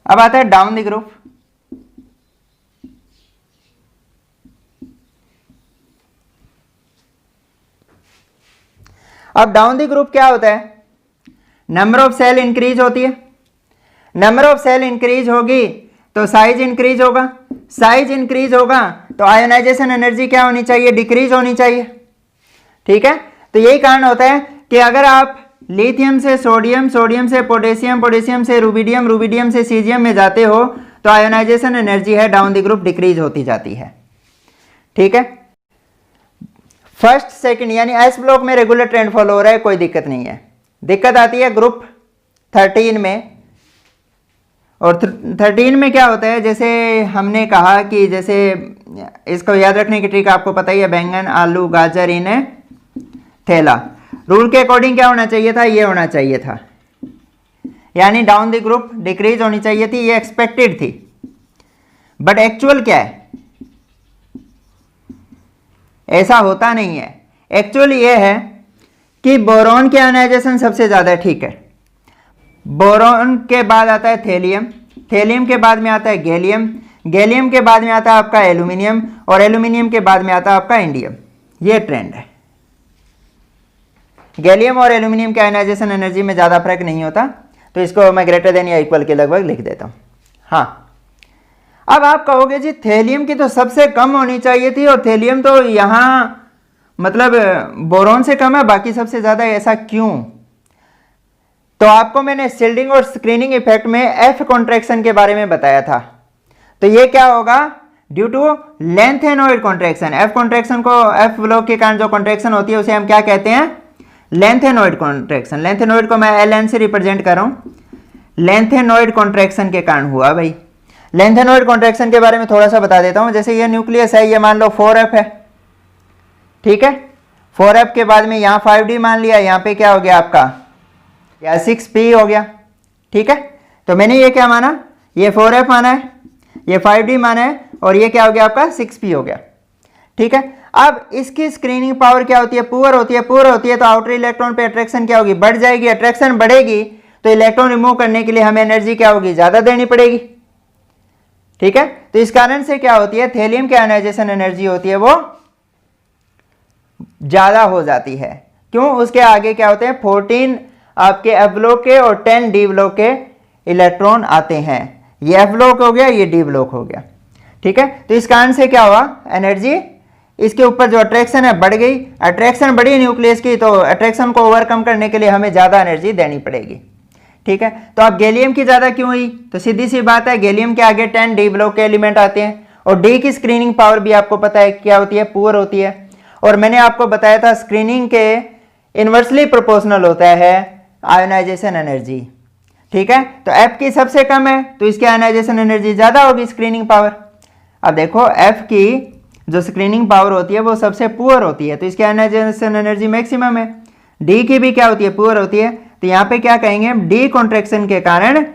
अब आता है डाउन द ग्रुप। अब डाउन द ग्रुप क्या होता है, नंबर ऑफ सेल इंक्रीज होती है। नंबर ऑफ सेल इंक्रीज होगी तो साइज इंक्रीज होगा, साइज इंक्रीज होगा तो आयोनाइजेशन एनर्जी क्या होनी चाहिए, डिक्रीज होनी चाहिए। ठीक है, तो यही कारण होता है कि अगर आप लिथियम से सोडियम, सोडियम से पोटेशियम, पोटेशियम से रुबिडियम, रुबिडियम से सीजियम में जाते हो तो आयोनाइजेशन एनर्जी है डाउन द ग्रुप डिक्रीज होती जाती है। ठीक है, फर्स्ट सेकंड यानी एस ब्लॉक में रेगुलर ट्रेंड फॉलो हो रहा है, कोई दिक्कत नहीं है। दिक्कत आती है ग्रुप 13 में। और 13 में क्या होता है, जैसे हमने कहा कि जैसे इसको याद रखने की ट्रिक आपको पता ही है, बैंगन, आलू, गाजर इन थैला। रूल के अकॉर्डिंग क्या होना चाहिए था, ये होना चाहिए था, यानी डाउन द ग्रुप डिक्रीज होनी चाहिए थी, ये एक्सपेक्टेड थी। बट एक्चुअल क्या है, ऐसा होता नहीं है। एक्चुअल ये है कि बोरॉन के आयोनाइजेशन सबसे ज्यादा है। ठीक है, बोरॉन के बाद आता है थेलियम, थेलियम के बाद में आता है गैलियम, गैलियम के बाद में आता है आपका एल्यूमिनियम और एल्यूमिनियम के बाद में आता है आपका इंडियम। ये ट्रेंड है। गैलियम और एल्यूमिनियम के आयोनाइजेशन एनर्जी में ज़्यादा फर्क नहीं होता, तो इसको मैं ग्रेटर देन या इक्वल के लगभग लिख देता हूँ। हाँ, अब आप कहोगे जी थेलियम की तो सबसे कम होनी चाहिए थी और थेलियम तो यहाँ मतलब बोरॉन से कम है, बाकी सबसे ज़्यादा है, ऐसा क्यों? तो आपको मैंने शिल्डिंग और स्क्रीनिंग इफेक्ट में एफ कॉन्ट्रैक्शन के बारे में बताया था। तो ये क्या होगा, due to lanthanoid contraction. F contraction को, एफ ब्लॉक के कारण जो कॉन्ट्रैक्शन होती है उसे हम क्या कहते हैं, लेंथेनॉइड कॉन्ट्रैक्शन। लेंथेनॉइड को मैं एल से रिप्रेजेंट कर रहा हूं, लेंथेनॉइड कॉन्ट्रैक्शन के कारण हुआ। भाई लेंथेनॉइड कॉन्ट्रैक्शन के बारे में थोड़ा सा बता देता हूं। जैसे ये न्यूक्लियस है, ये मान लो 4f है। ठीक है, 4f के बाद में यहाँ 5d मान लिया, यहाँ पे क्या हो गया आपका, या 6p हो गया। ठीक है, तो मैंने ये क्या माना, ये 4f माना है, ये 5d माना है, और ये क्या हो गया आपका 6p हो गया। ठीक है, अब इसकी स्क्रीनिंग पावर क्या होती है, पुअर होती है। पुअर होती है तो आउटर इलेक्ट्रॉन पे अट्रैक्शन क्या होगी, बढ़ जाएगी। अट्रैक्शन बढ़ेगी तो इलेक्ट्रॉन रिमूव करने के लिए हमें एनर्जी क्या होगी, ज्यादा देनी पड़ेगी। ठीक है, तो इस कारण से क्या होती है, थेलियम की आयनाइजेशन एनर्जी होती है वो ज्यादा हो जाती है। क्यों, उसके आगे क्या होते हैं, 14 आपके एफ ब्लॉक के और 10 डी ब्लॉक के इलेक्ट्रॉन आते हैं। ये एफ ब्लॉक हो गया, ये डी ब्लॉक हो गया। ठीक है, तो इस कारण से क्या हुआ, एनर्जी इसके ऊपर जो अट्रैक्शन है बढ़ गई। अट्रैक्शन बढ़ी न्यूक्लियस की, तो अट्रैक्शन को ओवरकम करने के लिए हमें ज्यादा एनर्जी देनी पड़ेगी। ठीक है, तो अब गैलियम की ज्यादा क्यों हुई, तो सीधी सी बात है, गैलियम के आगे 10 डी ब्लॉक के एलिमेंट आते हैं, और डी की स्क्रीनिंग पावर भी आपको पता है क्या होती है, पुअर होती है। और मैंने आपको बताया था स्क्रीनिंग के इनवर्सली प्रोपोर्शनल होता है आयोनाइजेशन एनर्जी। ठीक है, तो एफ की सबसे कम है तो इसकी आयोनाइजेशन एनर्जी ज्यादा होगी, स्क्रीनिंग पावर। अब देखो एफ की जो स्क्रीनिंग पावर होती है वो सबसे पुअर होती है, तो इसकी आयोनाइजेशन एनर्जी मैक्सिमम है। डी की भी क्या होती है, पुअर होती है, तो यहाँ पे क्या कहेंगे, डी कॉन्ट्रैक्शन के कारण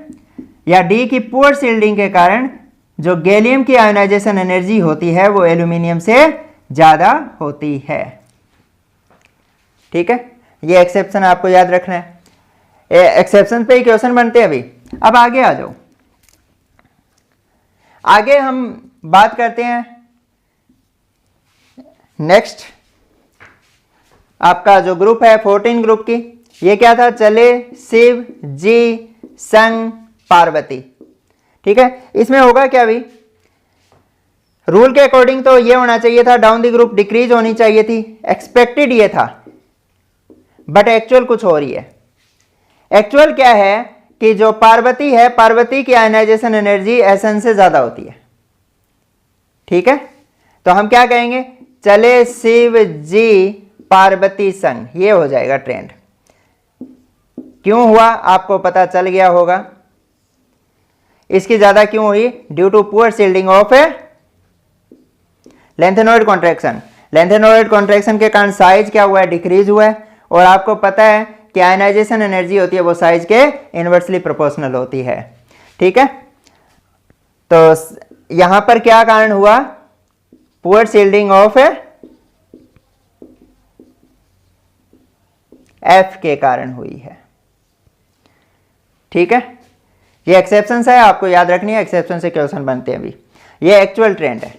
या डी की पुअर शील्डिंग के कारण जो गैलियम की आयोनाइजेशन एनर्जी होती है वो एल्यूमिनियम से ज्यादा होती है। ठीक है, ये एक्सेप्शन आपको याद रखना है, एक्सेप्शन पे ही क्वेश्चन बनते हैं अभी। अब आगे आ जाओ, आगे हम बात करते हैं नेक्स्ट आपका जो ग्रुप है 14 ग्रुप की। ये क्या था, चले, शिव, जी, संग, पार्वती। ठीक है, इसमें होगा क्या भी, रूल के अकॉर्डिंग तो ये होना चाहिए था, डाउन द ग्रुप डिक्रीज होनी चाहिए थी, एक्सपेक्टेड ये था, बट एक्चुअल कुछ हो रही है। एक्चुअल क्या है कि जो पार्वती है, पार्वती की आयनाइजेशन एनर्जी एसएन से ज्यादा होती है। ठीक है, तो हम क्या कहेंगे, चले, शिव, जी, पार्वती, संग, ये हो जाएगा ट्रेंड। क्यों हुआ आपको पता चल गया होगा, इसकी ज्यादा क्यों हुई, due to poor shielding of lanthanoid contraction. Lanthanoid contraction के कारण साइज क्या हुआ है, डिक्रीज हुआ है, और आपको पता है कि आयनाइजेशन एनर्जी होती है वो साइज के इनवर्सली प्रोपोर्शनल होती है। ठीक है, तो यहां पर क्या कारण हुआ, पुअर शील्डिंग ऑफ एफ के कारण हुई है। ठीक है, ये एक्सेप्शन है, आपको याद रखनी है, एक्सेप्शन से क्वेश्चन बनते हैं अभी। ये एक्चुअल ट्रेंड है,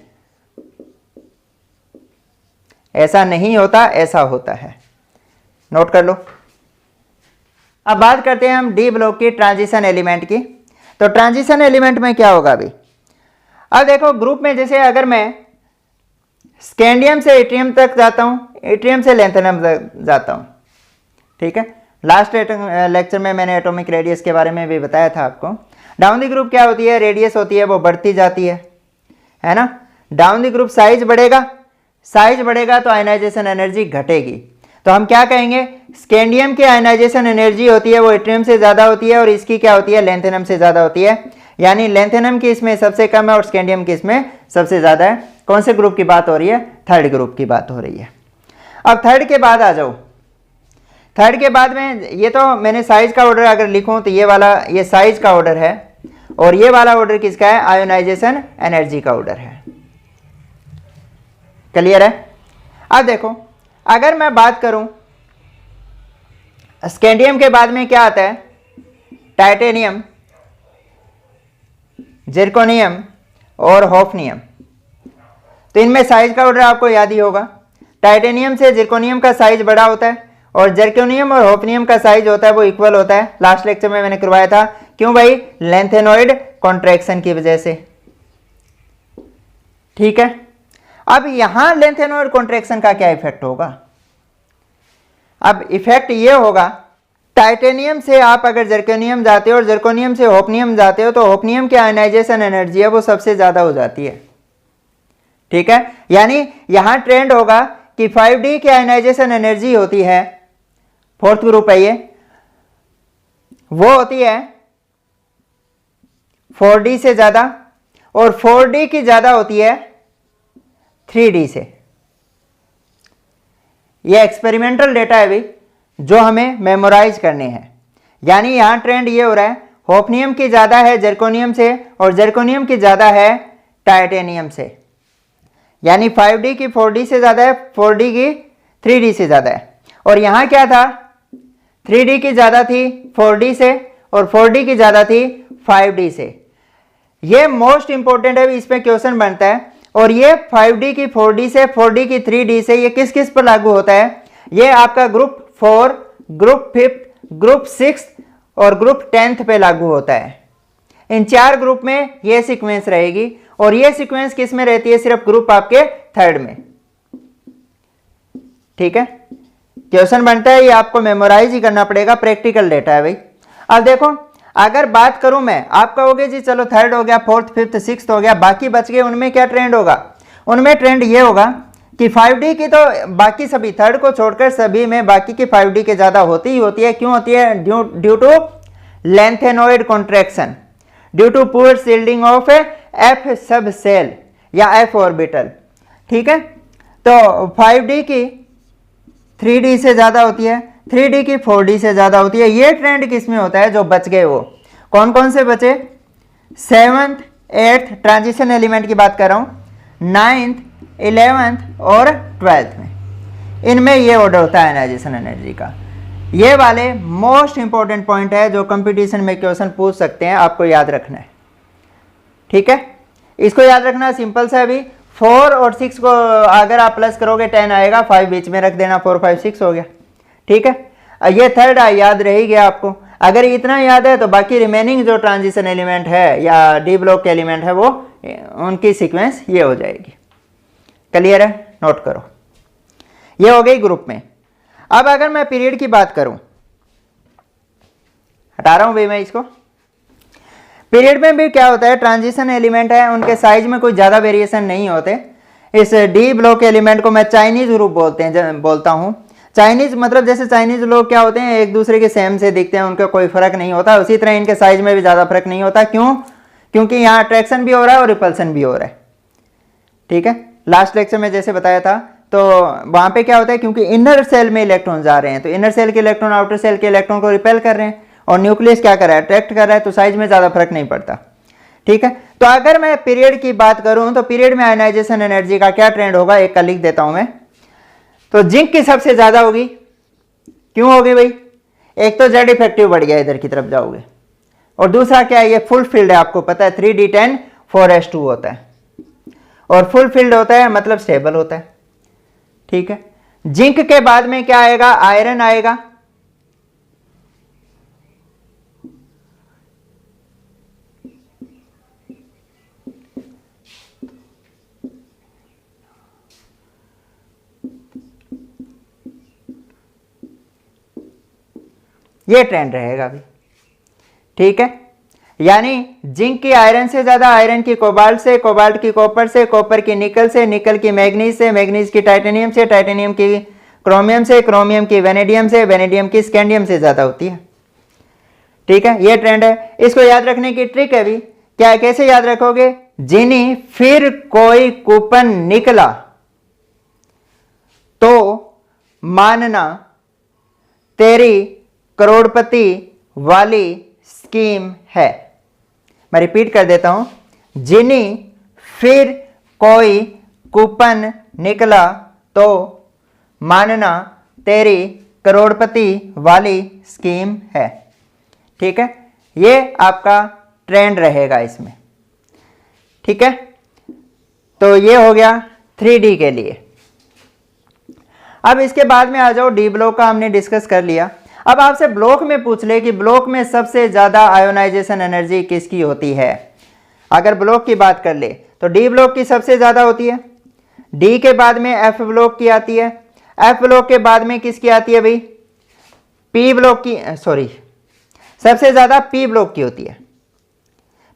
ऐसा नहीं होता, ऐसा होता है, नोट कर लो। अब बात करते हैं हम डी ब्लॉक की ट्रांजिशन एलिमेंट की। तो ट्रांजिशन एलिमेंट में क्या होगा अभी, अब देखो ग्रुप में जैसे अगर मैं स्कैंडियम से एट्रियम तक जाता हूं, एट्रियम से लेंथेनम तक जाता हूं। ठीक है, लास्ट लेक्चर में मैंने एटॉमिक रेडियस के बारे में भी बताया था आपको। डाउन द ग्रुप क्या होती है, रेडियस होती है वो बढ़ती जाती है ना। डाउन द ग्रुप साइज बढ़ेगा, साइज बढ़ेगा तो आयनाइजेशन एनर्जी घटेगी। तो हम क्या कहेंगे, स्कैंडियम की आयनाइजेशन एनर्जी होती है वो एट्रियम से ज्यादा होती है, और इसकी क्या होती है, लेंथेनम से ज्यादा होती है। यानी लेंथेनम की इसमें सबसे कम है और स्कैंडियम की इसमें सबसे ज्यादा है। कौन से ग्रुप की बात हो रही है, थर्ड ग्रुप की बात हो रही है। अब थर्ड के बाद आ जाओ, थर्ड के बाद में ये तो मैंने साइज का ऑर्डर अगर लिखूं तो ये वाला, ये साइज का ऑर्डर है, और ये वाला ऑर्डर किसका है, आयोनाइजेशन एनर्जी का ऑर्डर है। क्लियर है। अब देखो अगर मैं बात करूं स्कैंडियम के बाद में क्या आता है, टाइटेनियम, जिरकोनियम और होफनियम। तो इनमें साइज का ऑर्डर आपको याद ही होगा। टाइटेनियम से जिरकोनियम का साइज बड़ा होता है, और जर्कोनियम और होफनियम का साइज होता है वो इक्वल होता है। लास्ट लेक्चर में मैंने करवाया था, क्यों भाई, लेंथेनॉइड कॉन्ट्रैक्शन की वजह से। ठीक है, अब यहां लेंथेनॉइड कॉन्ट्रैक्शन का क्या इफेक्ट होगा, अब इफेक्ट ये होगा, टाइटेनियम से आप अगर जर्कोनियम जाते हो और जर्कोनियम से होफनियम जाते हो तो होफनियम की आयनाइजेशन एनर्जी है वो सबसे ज्यादा हो जाती है। ठीक है, यानी यहां ट्रेंड होगा कि 5d की आयनाइजेशन एनर्जी होती है, फोर्थ ग्रुप है ये, वो होती है 4d से ज्यादा, और 4d की ज्यादा होती है 3d से। ये एक्सपेरिमेंटल डेटा है भाई जो हमें मेमोराइज करने हैं। यानी यहां ट्रेंड ये हो रहा है, होफनियम की ज़्यादा है जर्कोनियम से और जर्कोनियम की ज़्यादा है टाइटेनियम से। यानी 5D की 4D से ज़्यादा है, 4D की 3D से ज़्यादा है। और यहाँ क्या था, 3D की ज़्यादा थी 4D से और 4D की ज़्यादा थी 5D से। ये मोस्ट इंपॉर्टेंट है, इस पर क्वेश्चन बनता है। और ये 5D की 4D से, 4D की 3D से, ये किस किस पर लागू होता है? ये आपका ग्रुप 4, ग्रुप 5, ग्रुप 6 और ग्रुप 10 पे लागू होता है। इन 4 ग्रुप में ये सीक्वेंस रहेगी और ये सीक्वेंस किस में रहती है? सिर्फ ग्रुप आपके 3rd में। ठीक है, क्वेश्चन बनता है, ये आपको मेमोराइज ही करना पड़ेगा, प्रैक्टिकल डेटा है भाई। अब देखो, अगर बात करूं मैं, आप कहोगे जी चलो 3rd हो गया, 4th 5th 6th हो गया, बाकी बच गए, उनमें क्या ट्रेंड होगा? उनमें ट्रेंड ये होगा कि 5D की तो बाकी सभी 3rd को छोड़कर सभी में बाकी की 5D के ज्यादा होती ही होती है। क्यों होती है? Due to lanthanoid contraction, due to poor shielding of F subshell या एफ ऑर्बिटल। ठीक है, तो 5D की 3D से ज्यादा होती है, 3D की 4D से ज्यादा होती है। ये ट्रेंड किस में होता है? जो बच गए वो कौन कौन से बचे? 7th 8th ट्रांजिशन एलिमेंट की बात कर रहा हूं, 9th 11th और 12th में, इनमें ये ऑर्डर होता है आयनाइजेशन एनर्जी का। ये वाले मोस्ट इंपॉर्टेंट पॉइंट है जो कंपटीशन में क्वेश्चन पूछ सकते हैं, आपको याद रखना है। ठीक है, इसको याद रखना सिंपल सा है। अभी 4 और 6 को अगर आप प्लस करोगे 10 आएगा, 5 बीच में रख देना, 4 5 6 हो गया। ठीक है, ये 3rd याद रह गया आपको। अगर इतना याद है तो बाकी रिमेनिंग जो ट्रांजिशन एलिमेंट है या डी ब्लॉक के एलिमेंट है वो उनकी सीक्वेंस ये हो जाएगी। क्लियर है? नोट करो, ये हो गई ग्रुप में। अब अगर मैं पीरियड की बात करूं, हटा रहा हूं भाई मैं इसको। पीरियड में भी क्या होता है, ट्रांजिशन एलिमेंट है, उनके साइज में कोई ज्यादा वेरिएशन नहीं होते। इस डी ब्लॉक एलिमेंट को मैं चाइनीज ग्रुप बोलता हूं। चाइनीज मतलब जैसे चाइनीज लोग क्या होते हैं, एक दूसरे के सेम से दिखते हैं, उनका कोई फर्क नहीं होता। उसी तरह इनके साइज में भी ज्यादा फर्क नहीं होता। क्यों? क्योंकि यहाँ अट्रैक्शन भी हो रहा है और रिपल्सन भी हो रहा है। ठीक है, लास्ट लेक्चर में जैसे बताया था, तो वहां पे क्या होता है, क्योंकि इनर सेल में इलेक्ट्रॉन जा रहे हैं, तो इनर सेल के इलेक्ट्रॉन आउटर सेल के इलेक्ट्रॉन को रिपेल कर रहे हैं और न्यूक्लियस क्या कर रहा है? अट्रैक्ट कर रहा है, तो साइज में ज्यादा फर्क नहीं पड़ता। ठीक है, तो अगर मैं पीरियड की बात करूं तो पीरियड में आयनाइजेशन एनर्जी का क्या ट्रेंड होगा, एक का लिख देता हूं मैं। तो जिंक की सबसे ज्यादा होगी। क्यों होगी भाई? एक तो जेड इफेक्टिव बढ़ गया, इधर की तरफ जाओगे, और दूसरा क्या है, ये फुल फील्ड है, आपको पता है 3d10 4s2 होता है, और फुल फील्ड होता है मतलब स्टेबल होता है। ठीक है, जिंक के बाद में क्या आएगा? आयरन आएगा। ये ट्रेंड रहेगा अभी। ठीक है, यानी जिंक की आयरन से ज्यादा, आयरन की कोबाल्ट से, कोबाल्ट की कॉपर से, कॉपर की निकल से, निकल की मैग्नीज से, मैग्नीज की टाइटेनियम से, टाइटेनियम की क्रोमियम से, क्रोमियम की वेनेडियम से, वेनेडियम की स्कैंडियम से ज्यादा होती है। ठीक है, ये ट्रेंड है। इसको याद रखने की ट्रिक है भी, क्या कैसे याद रखोगे? जिनी फिर कोई कूपन निकला तो मानना तेरी करोड़पति वाली स्कीम है। मैं रिपीट कर देता हूं, जिनी फिर कोई कूपन निकला तो मानना तेरी करोड़पति वाली स्कीम है। ठीक है, ये आपका ट्रेंड रहेगा इसमें। ठीक है, तो ये हो गया 3D के लिए। अब इसके बाद में आ जाओ, डी ब्लॉक का हमने डिस्कस कर लिया। अब आपसे ब्लॉक में पूछ ले कि ब्लॉक में सबसे ज्यादा आयोनाइजेशन एनर्जी किसकी होती है। अगर ब्लॉक की बात कर ले तो डी ब्लॉक की सबसे ज्यादा होती है, डी के बाद में एफ ब्लॉक की आती है, एफ ब्लॉक के बाद में किसकी आती है भाई? पी ब्लॉक की, सॉरी सबसे ज्यादा पी ब्लॉक की होती है।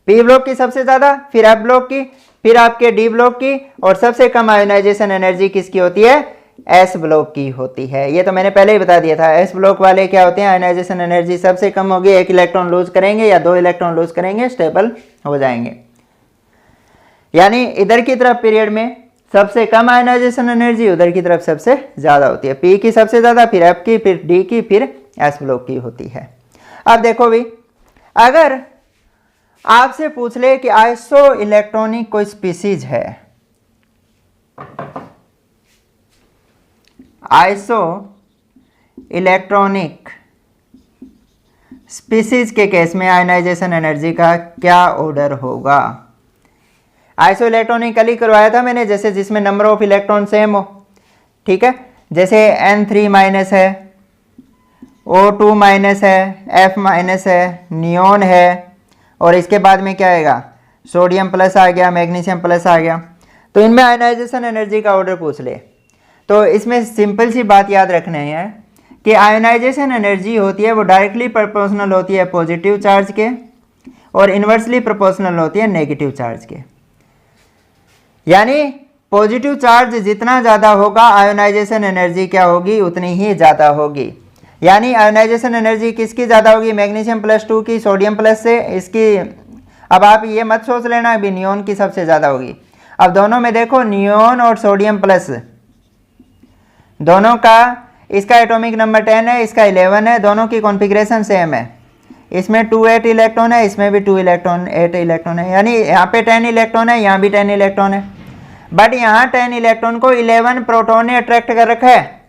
पी ब्लॉक की सबसे ज्यादा, फिर एफ ब्लॉक की, फिर आपके डी ब्लॉक की, और सबसे कम आयोनाइजेशन एनर्जी किसकी होती है? एस ब्लॉक की होती है। ये तो मैंने पहले ही बता दिया था। एस ब्लॉक वाले क्या होते हैं? आयनाइजेशन एनर्जी सबसे कम होगी, 1 इलेक्ट्रॉन लूज करेंगे या 2 इलेक्ट्रॉन लूज करेंगे, स्टेबल हो जाएंगे। यानी इधर की तरफ पीरियड में सबसे कम आयनाइजेशन एनर्जी, उधर की तरफ सबसे ज्यादा होती है। पी की सबसे ज्यादा, फिर एफ की, फिर डी की, फिर एस ब्लॉक की होती है। अब देखो भाई, अगर आपसे पूछ ले कि आइसो इलेक्ट्रॉनिक कोई स्पीसीज है, आइसो इलेक्ट्रॉनिक स्पीसीज के केस में आयनाइजेशन एनर्जी का क्या ऑर्डर होगा? आइसो इलेक्ट्रॉनिकली करवाया था मैंने, जैसे जिसमें नंबर ऑफ इलेक्ट्रॉन सेम हो, ठीक है, जैसे N3 माइनस है, O2 माइनस है, F माइनस है, नियोन है, और इसके बाद में क्या आएगा, सोडियम प्लस आ गया, मैग्नीशियम प्लस आ गया। तो इनमें आयनाइजेशन एनर्जी का ऑर्डर पूछ ले तो इसमें सिंपल सी बात याद रखना है कि आयनाइजेशन एनर्जी होती है वो डायरेक्टली प्रोपोर्शनल होती है पॉजिटिव चार्ज के, और इन्वर्सली प्रोपोर्शनल होती है नेगेटिव चार्ज के। यानी पॉजिटिव चार्ज जितना ज़्यादा होगा आयोनाइजेशन एनर्जी क्या होगी, उतनी ही ज़्यादा होगी। यानी आयोनाइजेशन एनर्जी किसकी ज़्यादा होगी, मैग्नीशियम प्लस 2 की सोडियम प्लस से, इसकी अब आप ये मत सोच लेना अभी नियोन की सबसे ज़्यादा होगी। अब दोनों में देखो नियोन और सोडियम प्लस दोनों का, इसका एटॉमिक नंबर 10 है, इसका 11 है, दोनों की कॉन्फ़िगरेशन सेम है। इसमें 2 8 इलेक्ट्रॉन है, इसमें भी 2 इलेक्ट्रॉन 8 इलेक्ट्रॉन है, यानी यहाँ पे 10 इलेक्ट्रॉन है, यहाँ भी 10 इलेक्ट्रॉन है। बट यहाँ 10 इलेक्ट्रॉन को 11 प्रोटॉन ने अट्रैक्ट कर रखा है,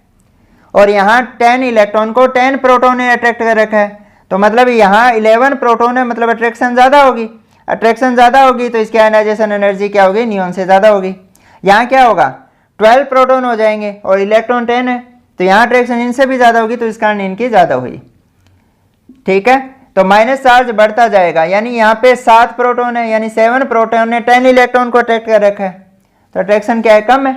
और यहाँ 10 इलेक्ट्रॉन को 10 प्रोटॉन ने अट्रैक्ट कर रखा है। तो मतलब यहाँ 11 प्रोटॉन है, मतलब अट्रैक्शन ज़्यादा होगी। अट्रैक्शन ज़्यादा होगी तो इसकी आयनाइजेशन एनर्जी क्या होगी, नियोन से ज़्यादा होगी। यहाँ क्या होगा, 12 प्रोटॉन हो जाएंगे और इलेक्ट्रॉन 10 है, तो यहाँ अट्रैक्शन इनसे भी ज़्यादा होगी, तो इस कारण इनकी ज़्यादा हुई। ठीक है, तो माइनस चार्ज बढ़ता जाएगा। यानी यहाँ पे 7 प्रोटॉन है, यानी 7 प्रोटॉन ने 10 इलेक्ट्रॉन को अट्रैक्ट कर रखा है, तो अट्रैक्शन क्या है, कम है।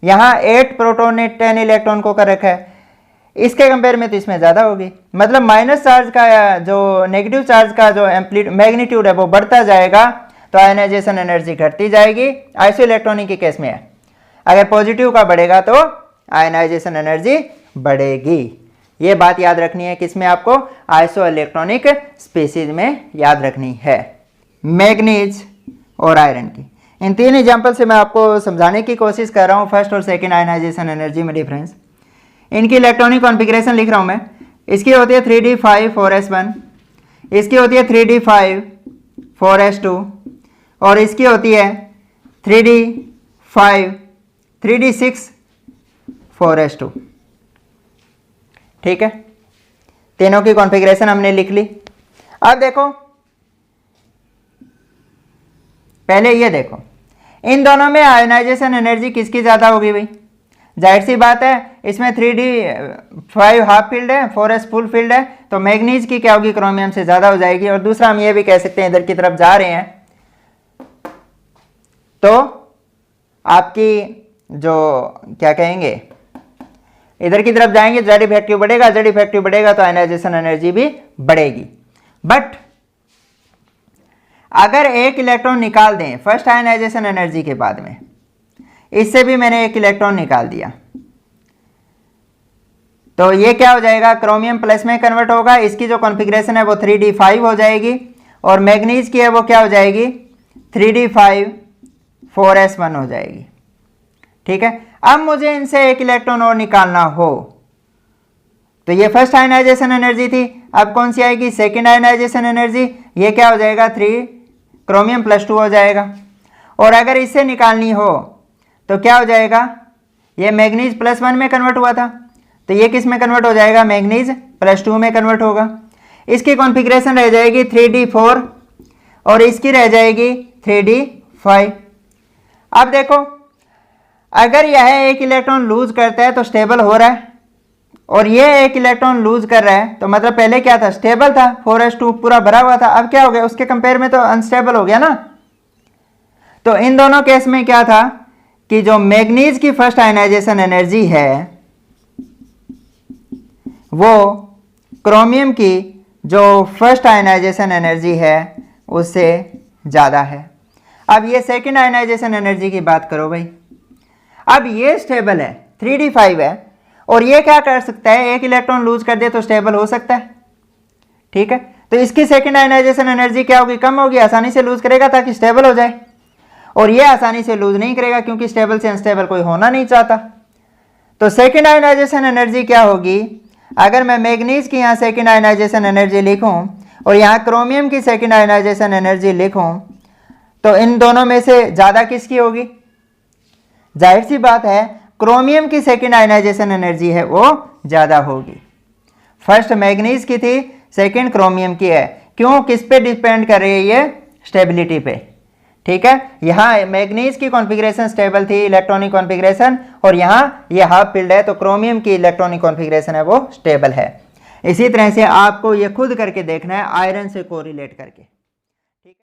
यहाँ 8 प्रोटॉन ने 10 इलेक्ट्रॉन को कर रखा है, इसके कंपेयर में तो इसमें ज़्यादा होगी। मतलब माइनस चार्ज का जो नेगेटिव चार्ज का जो मैग्नीट्यूड है वो बढ़ता जाएगा, तो आयनाइजेशन एनर्जी घटती जाएगी। आइसो इलेक्ट्रॉनिक के केस में है, अगर पॉजिटिव का बढ़ेगा तो आयनाइजेशन एनर्जी बढ़ेगी। ये बात याद रखनी है, किसमें आपको, आइसो इलेक्ट्रॉनिक स्पीसीज में याद रखनी है। मैग्नीज और आयरन की इन 3 एग्जाम्पल से मैं आपको समझाने की कोशिश कर रहा हूँ फर्स्ट और सेकेंड आयनाइजेशन एनर्जी में डिफरेंस। इनकी इलेक्ट्रॉनिक कॉन्फ़िगरेशन लिख रहा हूँ मैं। इसकी होती है 3d5 4s1, इसकी होती है 3d5 4s2, और इसकी होती है 3d5 3d6 4s2। ठीक है, तीनों की कॉन्फ़िगरेशन हमने लिख ली। अब देखो, पहले ये देखो इन दोनों में आयोनाइजेशन एनर्जी किसकी ज़्यादा होगी भाई, जाहिर सी बात है, इसमें 3d5 हाफ फील्ड है, 4s फुल फील्ड है, तो मैग्नीज की क्या होगी, क्रोमियम से ज़्यादा हो जाएगी। और दूसरा हम ये भी कह सकते हैं, इधर की तरफ जा रहे हैं तो आपकी जो क्या कहेंगे, इधर की तरफ जाएंगे जेड इफेक्टिव बढ़ेगा, जेड इफेक्टिव बढ़ेगा तो आयनाइजेशन एनर्जी भी बढ़ेगी। बट अगर एक इलेक्ट्रॉन निकाल दें फर्स्ट आयनाइजेशन एनर्जी के बाद में, इससे भी मैंने एक इलेक्ट्रॉन निकाल दिया, तो ये क्या हो जाएगा, क्रोमियम प्लस में कन्वर्ट होगा। इसकी जो कॉन्फ़िगरेशन है वो 3d5 हो जाएगी, और मैग्नीज की है वो क्या हो जाएगी, 3d5 4s1 हो जाएगी। ठीक है, अब मुझे इनसे एक इलेक्ट्रॉन और निकालना हो, तो ये फर्स्ट आयनाइजेशन एनर्जी थी, अब कौन सी आएगी, सेकेंड आयनाइजेशन एनर्जी। ये क्या हो जाएगा, 3 क्रोमियम प्लस 2 हो जाएगा। और अगर इससे निकालनी हो तो क्या हो जाएगा, ये मैग्नीज प्लस 1 में कन्वर्ट हुआ था, तो ये किस में कन्वर्ट हो जाएगा, मैग्नीज प्लस 2 में कन्वर्ट होगा। इसकी कॉन्फ़िगरेशन रह जाएगी 3d4 और इसकी रह जाएगी 3d5। अब देखो, अगर यह एक इलेक्ट्रॉन लूज करता है तो स्टेबल हो रहा है, और ये एक इलेक्ट्रॉन लूज कर रहा है, तो मतलब पहले क्या था, स्टेबल था, 4s2 पूरा भरा हुआ था, अब क्या हो गया, उसके कंपेयर में तो अनस्टेबल हो गया ना। तो इन दोनों केस में क्या था कि जो मैग्नीज की फर्स्ट आयनाइजेशन एनर्जी है वो क्रोमियम की जो फर्स्ट आयनाइजेशन एनर्जी है उससे ज़्यादा है। अब ये सेकेंड आयनाइजेशन एनर्जी की बात करो भाई, अब ये स्टेबल है, 3d5 है, और ये क्या कर सकता है, एक इलेक्ट्रॉन लूज कर दे तो स्टेबल हो सकता है। ठीक है, तो इसकी सेकेंड आयनाइजेशन एनर्जी क्या होगी, कम होगी, आसानी से लूज करेगा ताकि स्टेबल हो जाए, और ये आसानी से लूज नहीं करेगा क्योंकि स्टेबल से अनस्टेबल कोई होना नहीं चाहता। तो सेकेंड आयनाइजेशन एनर्जी क्या होगी, अगर मैं मैग्नीज की यहाँ सेकेंड आयनाइजेशन एनर्जी लिखूँ और यहाँ क्रोमियम की सेकेंड आयोनाइजेशन एनर्जी लिखूं तो इन दोनों में से ज़्यादा किसकी होगी? जाहिर सी बात है क्रोमियम की सेकेंड आयोनाइजेशन एनर्जी है वो ज़्यादा होगी। फर्स्ट मैग्नीज की थी, सेकेंड क्रोमियम की है। क्यों? किस पे डिपेंड कर रही है ये? स्टेबिलिटी पे। ठीक है, यहाँ मैग्नीज की कॉन्फ़िगरेशन स्टेबल थी, इलेक्ट्रॉनिक कॉन्फ़िगरेशन, और यहाँ ये हाफ फील्ड है तो क्रोमियम की इलेक्ट्रॉनिक कॉन्फ़िगरेशन है वो स्टेबल है। इसी तरह से आपको ये खुद करके देखना है आयरन से कोरिलेट करके।